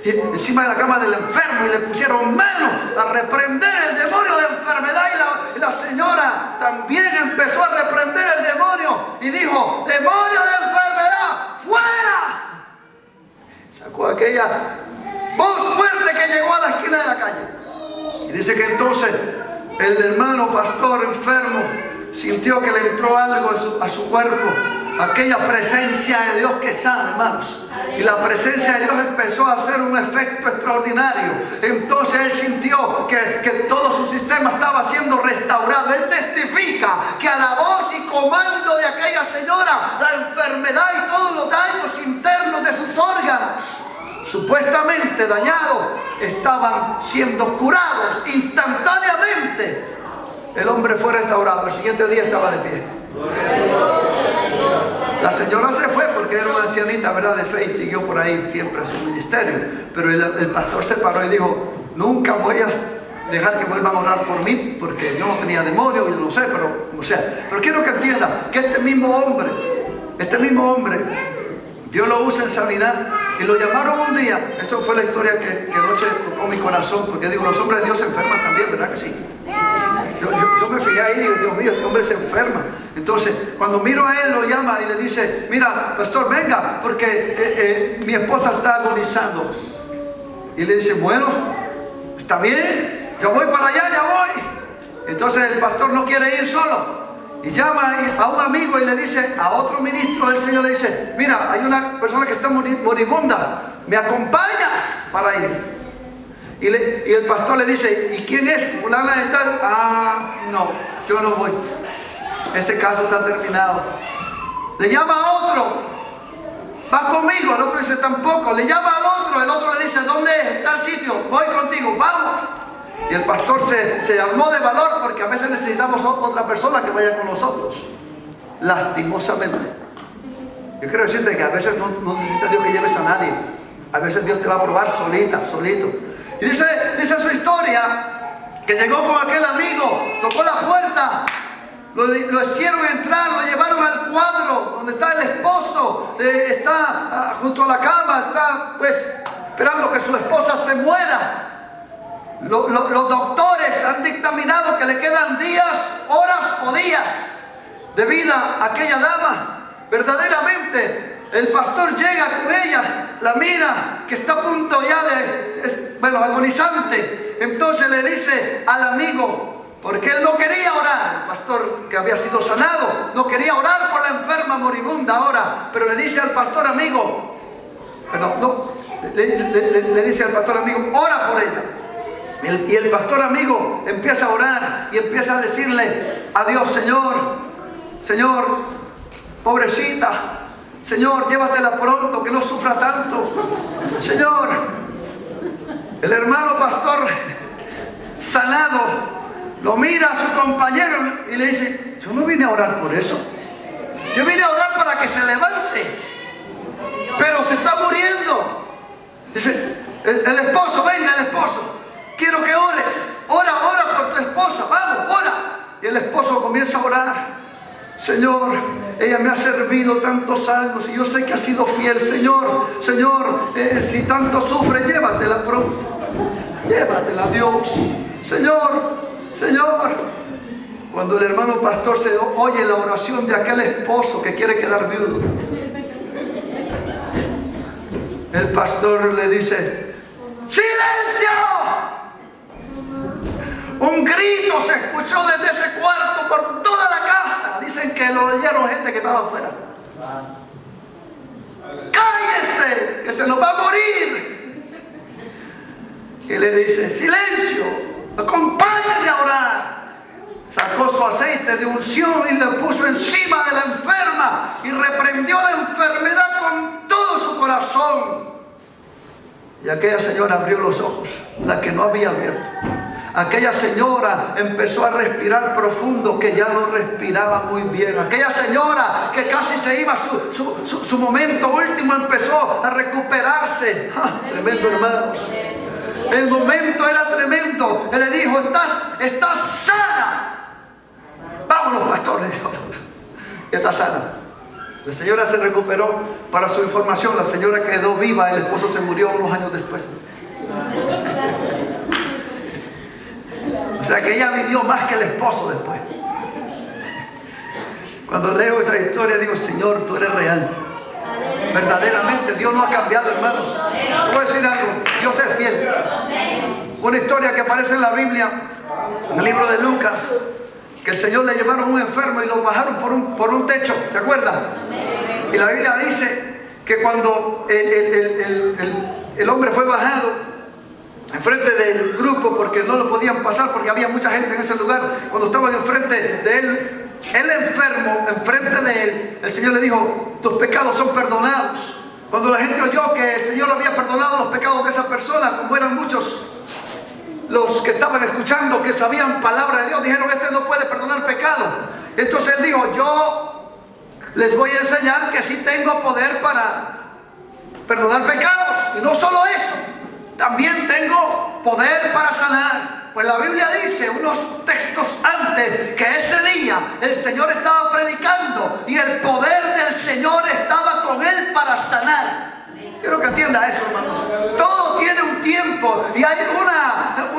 Encima de la cama del enfermo y le pusieron mano a reprender el demonio de enfermedad. Y la señora también empezó a reprender el demonio y dijo, demonio de enfermedad, ¡fuera! Sacó aquella voz fuerte que llegó a la esquina de la calle. Y dice que entonces el hermano pastor enfermo sintió que le entró algo a su cuerpo, aquella presencia de Dios que sana, hermanos. Y la presencia de Dios empezó a hacer un efecto extraordinario. Entonces él sintió que todo su sistema estaba siendo restaurado. Él testifica que a la voz y comando de aquella señora, la enfermedad y todos los daños internos de sus órganos, supuestamente dañados, estaban siendo curados instantáneamente. El hombre fue restaurado, el siguiente día estaba de pie. La señora se fue porque era una ancianita, ¿verdad?, de fe, y siguió por ahí siempre su ministerio. Pero el pastor se paró y dijo, nunca voy a dejar que vuelvan a orar por mí, porque yo no tenía demonio, yo no sé, pero quiero que entiendan que este mismo hombre, Dios lo usa en sanidad. Y lo llamaron un día. Eso fue la historia que anoche tocó mi corazón. Porque digo, los hombres de Dios se enferman también, ¿verdad que sí? Yo me fijé ahí y digo, Dios mío, este hombre se enferma. Entonces, cuando miro a él, lo llama y le dice, mira, pastor, venga, porque mi esposa está agonizando. Y le dice, bueno, está bien, yo voy para allá, ya voy. Entonces el pastor no quiere ir solo. Y llama a un amigo y le dice a otro ministro del Señor, le dice, mira, hay una persona que está moribunda, ¿me acompañas para ir? Y el pastor le dice, ¿y quién es? Fulana de tal. Ah, no, yo no voy. Ese caso está terminado. Le llama a otro, va conmigo. El otro dice, tampoco. Le llama al otro, el otro le dice, ¿dónde es? En tal sitio, voy contigo, vamos. Y el pastor se armó de valor, porque a veces necesitamos otra persona que vaya con nosotros, lastimosamente. Yo quiero decirte que a veces no necesita Dios que lleves a nadie. A veces Dios te va a probar solito. Y dice su historia, que llegó con aquel amigo, tocó la puerta, lo hicieron entrar, lo llevaron al cuadro donde está el esposo, está junto a la cama, está pues esperando que su esposa se muera. Los doctores han dictaminado que le quedan días, horas o días de vida a aquella dama. Verdaderamente, el pastor llega con ella, la mira, que está a punto ya agonizante. Entonces le dice al amigo, porque él no quería orar, el pastor que había sido sanado, no quería orar por la enferma moribunda ahora, pero le dice al pastor amigo, le dice al pastor amigo, ora por ella. Y el pastor amigo empieza a orar y empieza a decirle a Dios, Señor, pobrecita, Señor, llévatela pronto, que no sufra tanto. Señor, el hermano pastor sanado lo mira a su compañero y le dice, yo no vine a orar por eso, yo vine a orar para que se levante, pero se está muriendo. Dice, el esposo, venga el esposo, quiero que ores, ora por tu esposa, vamos, ora. Y el esposo comienza a orar. Señor, ella me ha servido tantos años y yo sé que ha sido fiel. Señor, si tanto sufre, llévatela pronto, llévatela, Dios. Señor. Cuando el hermano pastor se oye la oración de aquel esposo que quiere quedar viudo, el pastor le dice, ¡silencio! Un grito se escuchó desde ese cuarto por toda la casa. Dicen que lo oyeron gente que estaba afuera. ¡Cállese, que se nos va a morir! Y le dice, silencio, acompáñame a orar. Sacó su aceite de unción y le puso encima de la enferma y reprendió la enfermedad con todo su corazón. Y aquella señora abrió los ojos, la que no había abierto. Aquella señora empezó a respirar profundo, que ya no respiraba muy bien. Aquella señora que casi se iba, su momento último, empezó a recuperarse. Tremendo, hermanos. El momento era tremendo. Él le dijo, estás sana. Vámonos, pastor. Está sana. La señora se recuperó. Para su información, la señora quedó viva. El esposo se murió unos años después. O sea que ella vivió más que el esposo después. Cuando leo esa historia digo, Señor, tú eres real. Verdaderamente Dios no ha cambiado, hermanos. Te voy a decir algo, Dios es fiel. Una historia que aparece en la Biblia, en el libro de Lucas, que el Señor le llevaron un enfermo y lo bajaron por un techo, ¿se acuerdan? Y la Biblia dice que cuando el hombre fue bajado enfrente del grupo, porque no lo podían pasar porque había mucha gente en ese lugar, cuando estaban enfrente de él, el enfermo, enfrente de él, el Señor le dijo, tus pecados son perdonados. Cuando la gente oyó que el Señor había perdonado los pecados de esa persona, como eran muchos los que estaban escuchando, que sabían palabra de Dios, dijeron, este no puede perdonar pecado. Entonces él dijo, yo les voy a enseñar que sí tengo poder para perdonar pecados. Y no solo eso, también tengo poder para sanar. Pues la Biblia dice, unos textos antes, que ese día el Señor estaba predicando y el poder del Señor estaba con él para sanar. Quiero que atienda eso, hermanos. Todo tiene un tiempo y hay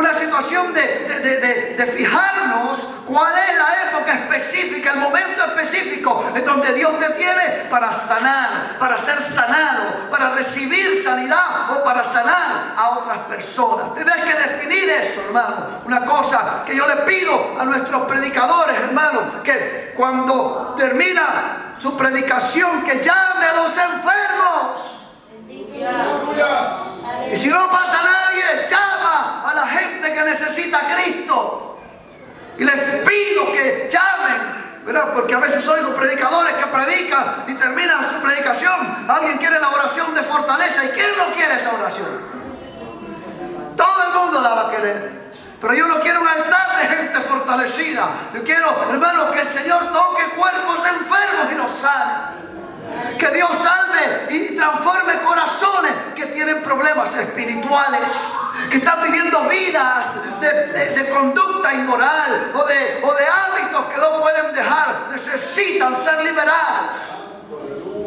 una situación de fijarnos cuál es la época específica, el momento específico en donde Dios te tiene para sanar, para ser sanado, para recibir sanidad o para sanar a otras personas. Tienes que definir eso, hermano. Una cosa que yo le pido a nuestros predicadores, hermano, que cuando termina su predicación, que llame a los enfermos. Y si no pasa nadie, llama a la gente que necesita a Cristo. Y les pido que llamen, ¿verdad? Porque a veces oigo predicadores que predican y terminan su predicación. Alguien quiere la oración de fortaleza. ¿Y quién no quiere esa oración? Todo el mundo la va a querer. Pero yo no quiero un altar de gente fortalecida. Yo quiero, hermano, que el Señor toque cuerpos enfermos y los sane. Que Dios salve y transforme corazones que tienen problemas espirituales, que están viviendo vidas de conducta inmoral o de hábitos que no pueden dejar. Necesitan ser liberados.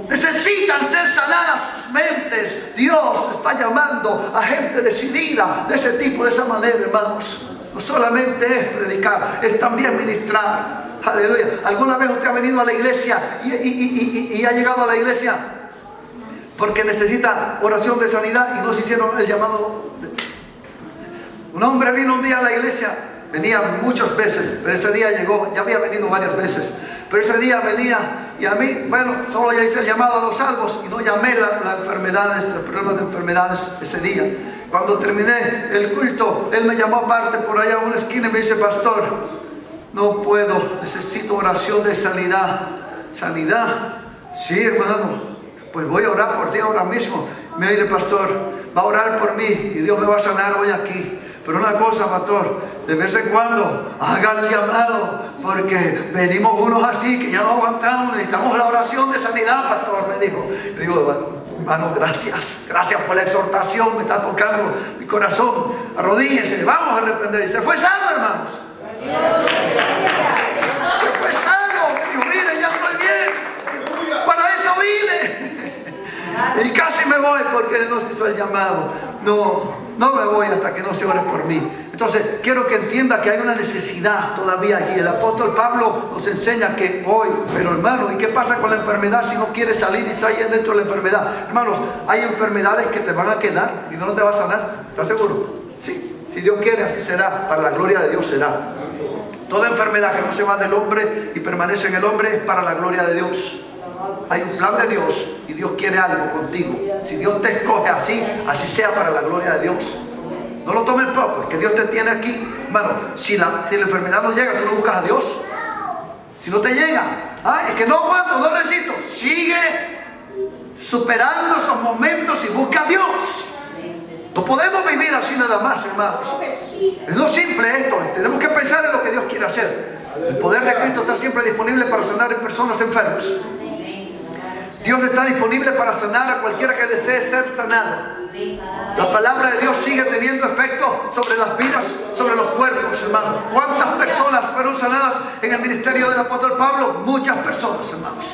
Necesitan ser sanadas sus mentes. Dios está llamando a gente decidida de ese tipo, de esa manera, hermanos. No solamente es predicar, es también ministrar. Aleluya. ¿Alguna vez usted ha venido a la iglesia y ha llegado a la iglesia porque necesita oración de sanidad y no se hicieron el llamado? Un hombre vino un día a la iglesia, venía muchas veces, pero ese día llegó, ya había venido varias veces, pero ese día venía y a mí, bueno, solo ya hice el llamado a los salvos y no llamé las enfermedades, los problemas de enfermedades ese día. Cuando terminé el culto, él me llamó aparte por allá a una esquina y me dice: pastor, no puedo, necesito oración de sanidad. ¿Sanidad? Sí, hermano, pues voy a orar por ti ahora mismo. Mire, pastor, va a orar por mí y Dios me va a sanar hoy aquí. Pero una cosa, pastor, de vez en cuando haga el llamado, porque venimos unos así que ya no aguantamos, necesitamos la oración de sanidad, pastor, me dijo. Le digo: hermano, gracias por la exhortación, me está tocando mi corazón. Arrodíllese, vamos a arrepentir. Y se fue salvo, hermanos. Se fue salvo. Me dijo: mire, ya estoy bien, para eso vine. Y casi me voy porque no se hizo el llamado. No me voy hasta que no se ore por mí. Entonces quiero que entienda que hay una necesidad todavía allí. El apóstol Pablo nos enseña que hoy, pero hermano, ¿y qué pasa con la enfermedad si no quieres salir y está ahí dentro de la enfermedad? Hermanos, hay enfermedades que te van a quedar y no te va a sanar. ¿Estás seguro? Sí. Si Dios quiere, así será. Para la gloria de Dios será. Toda enfermedad que no se va del hombre y permanece en el hombre es para la gloria de Dios. Hay un plan de Dios y Dios quiere algo contigo. Si Dios te escoge así, así sea para la gloria de Dios. No lo tomes poco, es que Dios te tiene aquí. Hermano, si la enfermedad no llega, tú no buscas a Dios. Si no te llega, es que no aguanto, no resisto. Sigue superando esos momentos y busca a Dios. No podemos vivir así nada más, hermanos. Es lo simple esto. Tenemos que pensar en lo que Dios quiere hacer. El poder de Cristo está siempre disponible para sanar a personas enfermas. Dios está disponible para sanar a cualquiera que desee ser sanado. La palabra de Dios sigue teniendo efecto sobre las vidas, sobre los cuerpos, hermanos. ¿Cuántas personas fueron sanadas en el ministerio del apóstol Pablo? Muchas personas, hermanos.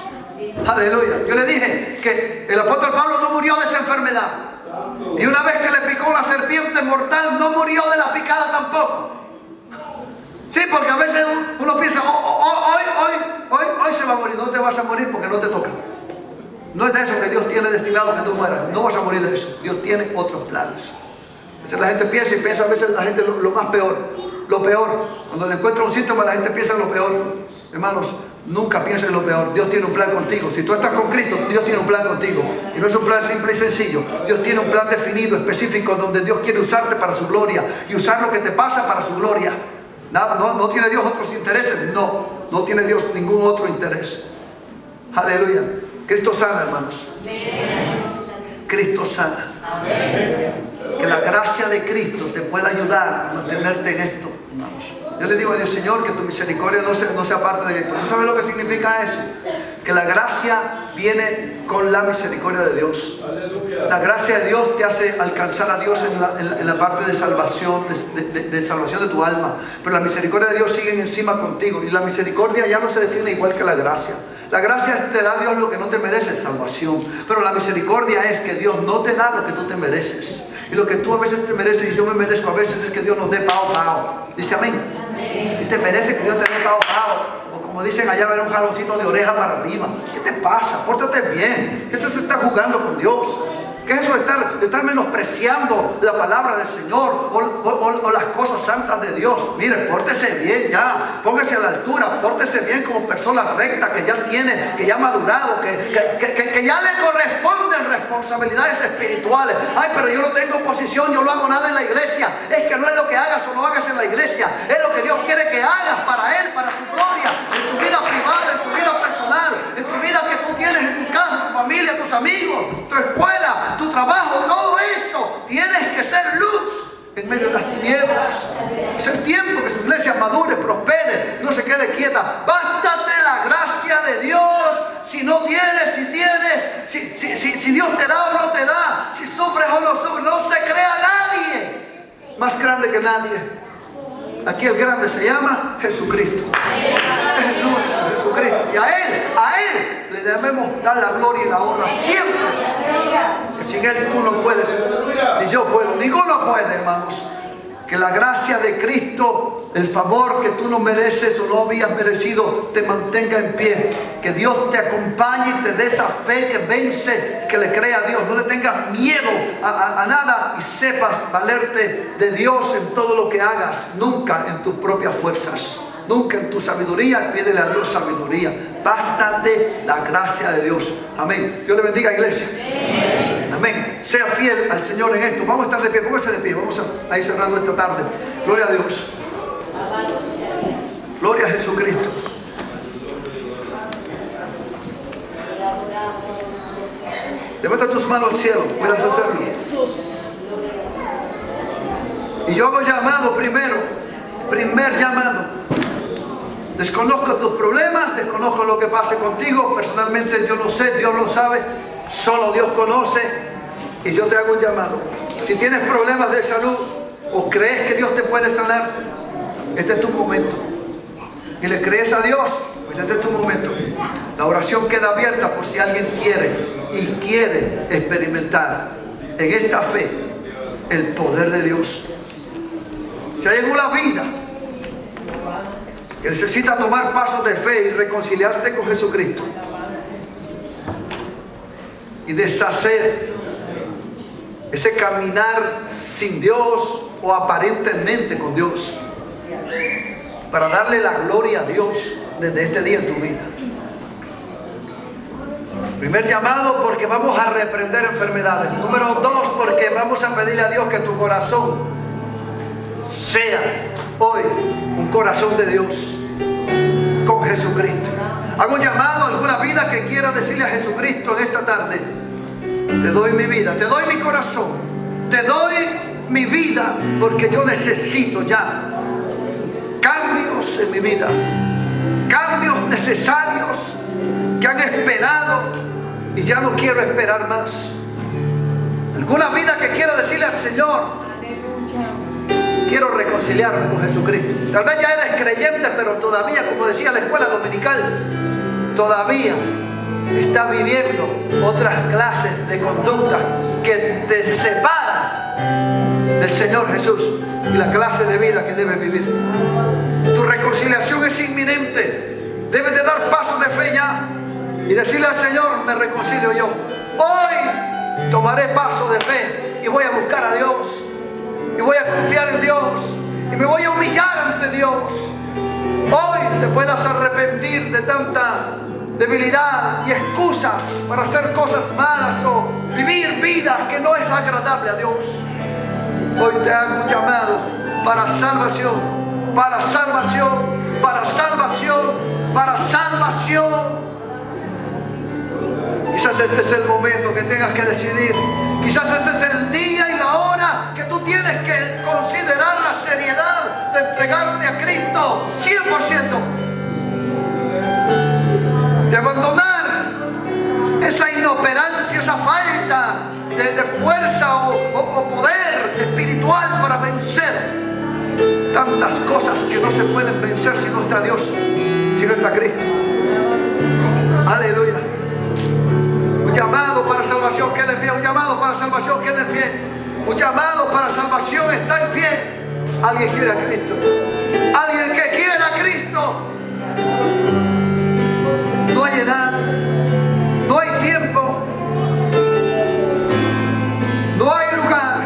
Aleluya. Yo le dije que el apóstol Pablo no murió de esa enfermedad. Y una vez que le picó una serpiente mortal, no murió de la picada tampoco. Sí, porque a veces uno piensa: hoy se va a morir. No te vas a morir porque no te toca. No es de eso que Dios tiene destinado que tú mueras. No vas a morir de eso. Dios tiene otros planes. A veces la gente piensa a veces la gente lo más peor. Lo peor. Cuando le encuentra un síntoma, la gente piensa en lo peor. Hermanos, nunca pienses en lo peor. Dios tiene un plan contigo. Si tú estás con Cristo, Dios tiene un plan contigo. Y no es un plan simple y sencillo. Dios tiene un plan definido, específico, donde Dios quiere usarte para su gloria. Y usar lo que te pasa para su gloria. No tiene Dios otros intereses. No tiene Dios ningún otro interés. Aleluya. Cristo sana, hermanos. Cristo sana. Que la gracia de Cristo te pueda ayudar a mantenerte en esto, hermanos. Yo le digo a Dios: Señor, que tu misericordia no sea parte de esto. ¿No sabes lo que significa eso? Que la gracia viene con la misericordia de Dios. La gracia de Dios te hace alcanzar a Dios en la parte de salvación, de salvación de tu alma. Pero la misericordia de Dios sigue encima contigo. Y la misericordia ya no se define igual que la gracia. La gracia te da Dios lo que no te mereces, salvación. Pero la misericordia es que Dios no te da lo que tú te mereces. Y lo que tú a veces te mereces y yo me merezco a veces es que Dios nos dé pao. Dice amén. Y te mereces que Dios te dé pao. O como dicen allá, ver un jaloncito de oreja para arriba. ¿Qué te pasa? Pórtate bien. ¿Qué es eso de estar jugando con Dios? ¿Qué es eso de estar menospreciando la palabra del Señor o las cosas santas de Dios? Mire, pórtese bien ya, póngase a la altura, pórtese bien como persona recta que ya tiene, que ya ha madurado, que ya le corresponden responsabilidades espirituales. Ay, pero yo no tengo posición, yo no hago nada en la iglesia. Es que no es lo que hagas o no hagas en la iglesia, es lo que Dios quiere que hagas para Él, para su gloria, en tu vida privada, en tu vida personal, en tu vida que tú tienes en tu casa, tu familia, tus amigos, tu escuela, tu trabajo, todo eso. Tienes que ser luz en medio de las tinieblas. Es el tiempo que tu iglesia madure, prospere, no se quede quieta. Bástate la gracia de Dios. Si no tienes, si tienes, si Dios te da o no te da, si sufres o no sufres, no se crea nadie más grande que nadie. Aquí el grande se llama Jesucristo. Es el único, Jesucristo. Y a Él le debemos dar la gloria y la honra siempre. Que sin Él tú no puedes, ni yo puedo, ninguno puede, hermanos. Que la gracia de Cristo, el favor que tú no mereces o no habías merecido, te mantenga en pie. Que Dios te acompañe y te dé esa fe que vence, que le crea a Dios. No le tengas miedo a nada y sepas valerte de Dios en todo lo que hagas. Nunca en tus propias fuerzas, nunca en tu sabiduría. Pídele a Dios sabiduría. Bástate la gracia de Dios. Amén. Dios le bendiga, iglesia. Amén. Sea fiel al Señor en esto. Vamos a estar de pie. Póngase de pie. Vamos a ir cerrando esta tarde. Gloria a Dios. Gloria a Jesucristo. Levanta tus manos al cielo. Puedes hacerlo. Y yo hago llamado primero. Primer llamado. Desconozco tus problemas. Desconozco lo que pase contigo. Personalmente yo no sé. Dios lo sabe. Solo Dios conoce. Y yo te hago un llamado. Si tienes problemas de salud o crees que Dios te puede sanar, este es tu momento. Y le crees a Dios, pues este es tu momento. La oración queda abierta por si alguien quiere experimentar en esta fe el poder de Dios. Si hay alguna vida que necesita tomar pasos de fe y reconciliarte con Jesucristo y deshacer ese caminar sin Dios o aparentemente con Dios, para darle la gloria a Dios desde este día en tu vida. Primer llamado, porque vamos a reprender enfermedades. Número 2, porque vamos a pedirle a Dios que tu corazón sea hoy un corazón de Dios con Jesucristo. Hago un llamado a alguna vida que quiera decirle a Jesucristo en esta tarde: te doy mi vida, te doy mi corazón, te doy mi vida, porque yo necesito ya cambios en mi vida, cambios necesarios que han esperado y ya no quiero esperar más. Alguna vida que quiera decirle al Señor: quiero reconciliarme con Jesucristo. Tal vez ya eres creyente, pero todavía, como decía la escuela dominical, todavía está viviendo otras clases de conducta que te separan del Señor Jesús y la clase de vida que debes vivir. Tu reconciliación es inminente. Debes de dar pasos de fe ya y decirle al Señor: me reconcilio yo. Hoy tomaré pasos de fe y voy a buscar a Dios y voy a confiar en Dios y me voy a humillar ante Dios. Hoy te puedas arrepentir de tanta debilidad y excusas para hacer cosas malas o vivir vidas que no es agradable a Dios. Hoy te hago un llamado para salvación, para salvación, para salvación, para salvación. Quizás este es el momento que tengas que decidir. Quizás este es el día y la hora que tú tienes que considerar la seriedad de entregarte a Cristo 100%. De abandonar esa inoperancia, esa falta de fuerza o poder espiritual para vencer tantas cosas que no se pueden vencer si no está Dios, si no está Cristo. Aleluya. Un llamado para salvación, quede en pie. Un llamado para salvación, quede en pie. Un llamado para salvación está en pie. Alguien quiere a Cristo. Alguien que quiera a Cristo. No hay edad, no hay tiempo, no hay lugar.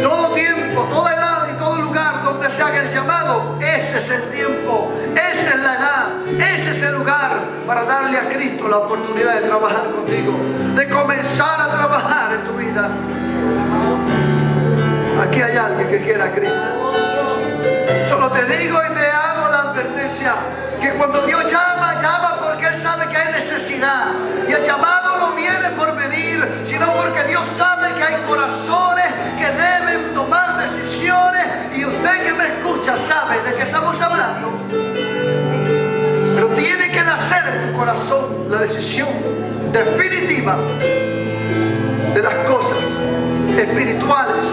Todo tiempo, toda edad y todo lugar donde se haga el llamado, ese es el tiempo, esa es la edad, ese es el lugar para darle a Cristo la oportunidad de trabajar contigo, de comenzar a trabajar en tu vida. Aquí hay alguien que quiera a Cristo. Solo te digo y te hago la advertencia que cuando Dios llama, llama porque Él sabe que hay necesidad. Y el llamado no viene por venir, sino porque Dios sabe que hay corazones que deben tomar decisiones. Y usted que me escucha sabe de qué estamos hablando. Pero tiene que nacer en tu corazón la decisión definitiva de las cosas espirituales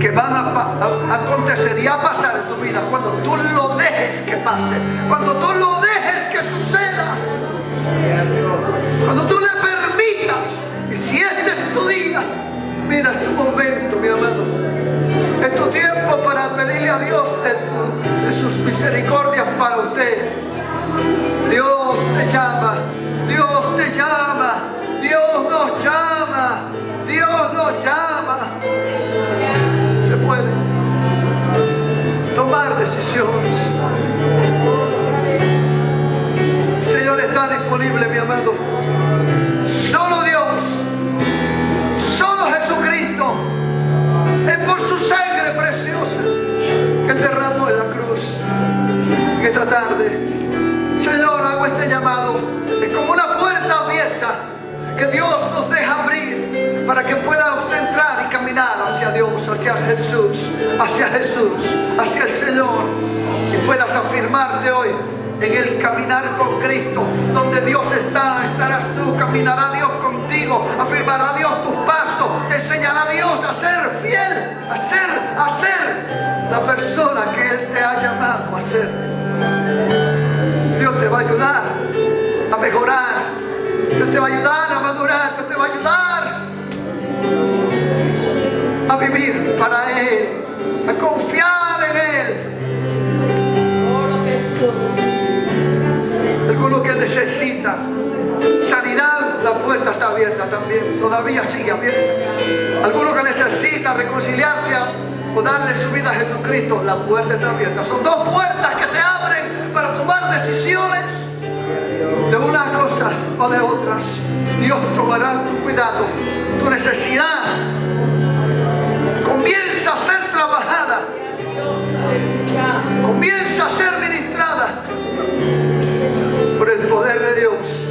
que van a acontecer y a pasar en tu vida cuando tú lo dejes que pase, cuando tú lo dejes que suceda, cuando tú le permitas. Y si este es tu día, mira, es tu momento, mi amado, es tu tiempo para pedirle a Dios de sus misericordias para usted. Dios te llama, Dios te llama, Dios nos llama, Dios nos llama. Se puede tomar decisiones. El Señor está disponible, mi amado. Solo Dios, solo Jesucristo, es por su sangre preciosa que Él derramó en la cruz. En esta tarde, Señor, hago este llamado. Es como una puerta abierta que Dios nos deja abrir para que pueda usted entrar y caminar hacia Dios, hacia Jesús, hacia el Señor, y puedas afirmarte hoy en el caminar con Cristo. Donde Dios está, estarás tú. Caminará Dios contigo, afirmará Dios tus pasos, te enseñará Dios a ser fiel, a ser la persona que Él te ha llamado a ser. Dios te va a ayudar a mejorar, Dios te va a ayudar a madurar, Dios te va a ayudar a vivir para Él, a confiar en Él. Alguno que necesita sanidad, la puerta está abierta también, todavía sigue abierta. Alguno que necesita reconciliarse o darle su vida a Jesucristo, la puerta está abierta. Son dos puertas que se abren para tomar decisiones de unas cosas o de otras. Dios tomará tu cuidado, tu necesidad comienza a ser trabajada, comienza a ser ministrada por el poder de Dios.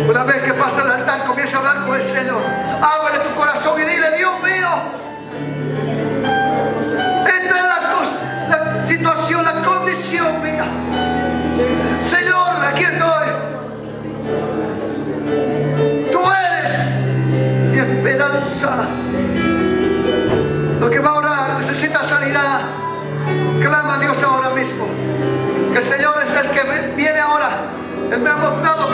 Una vez que pasa el altar, comienza a hablar con el Señor. Abre tu corazón y dile: Dios mío, esta es la cosa, la situación, la condición mía. Señor, aquí estoy. Tú eres mi esperanza. Lo que va a orar necesita sanidad. Clama a Dios ahora mismo. Que el Señor es el que viene ahora. Él me ha mostrado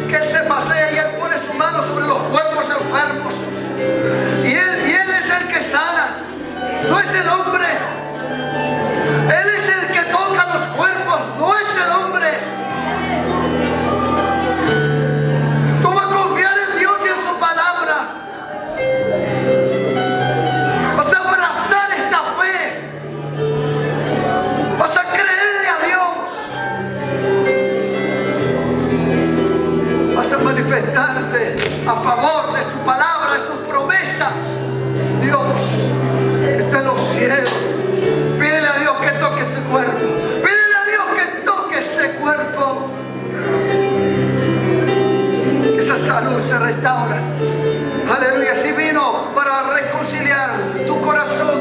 que Él se pasea y Él pone su mano sobre los cuerpos enfermos. Y Él es el que sana. No es el hombre. Él es el que toca los cuerpos. No es el hombre. Tú vas a confiar en Dios y en su palabra. Vas a abrazar esta fe. Vas a creerle a Dios. Vas a manifestarte a favor de su palabra, de sus promesas. Dios, que está en los cielos. Pídele a Dios que toque ese cuerpo. Pídele a Dios que toque ese cuerpo. Que esa salud se restaura. Aleluya. Si vino para reconciliar tu corazón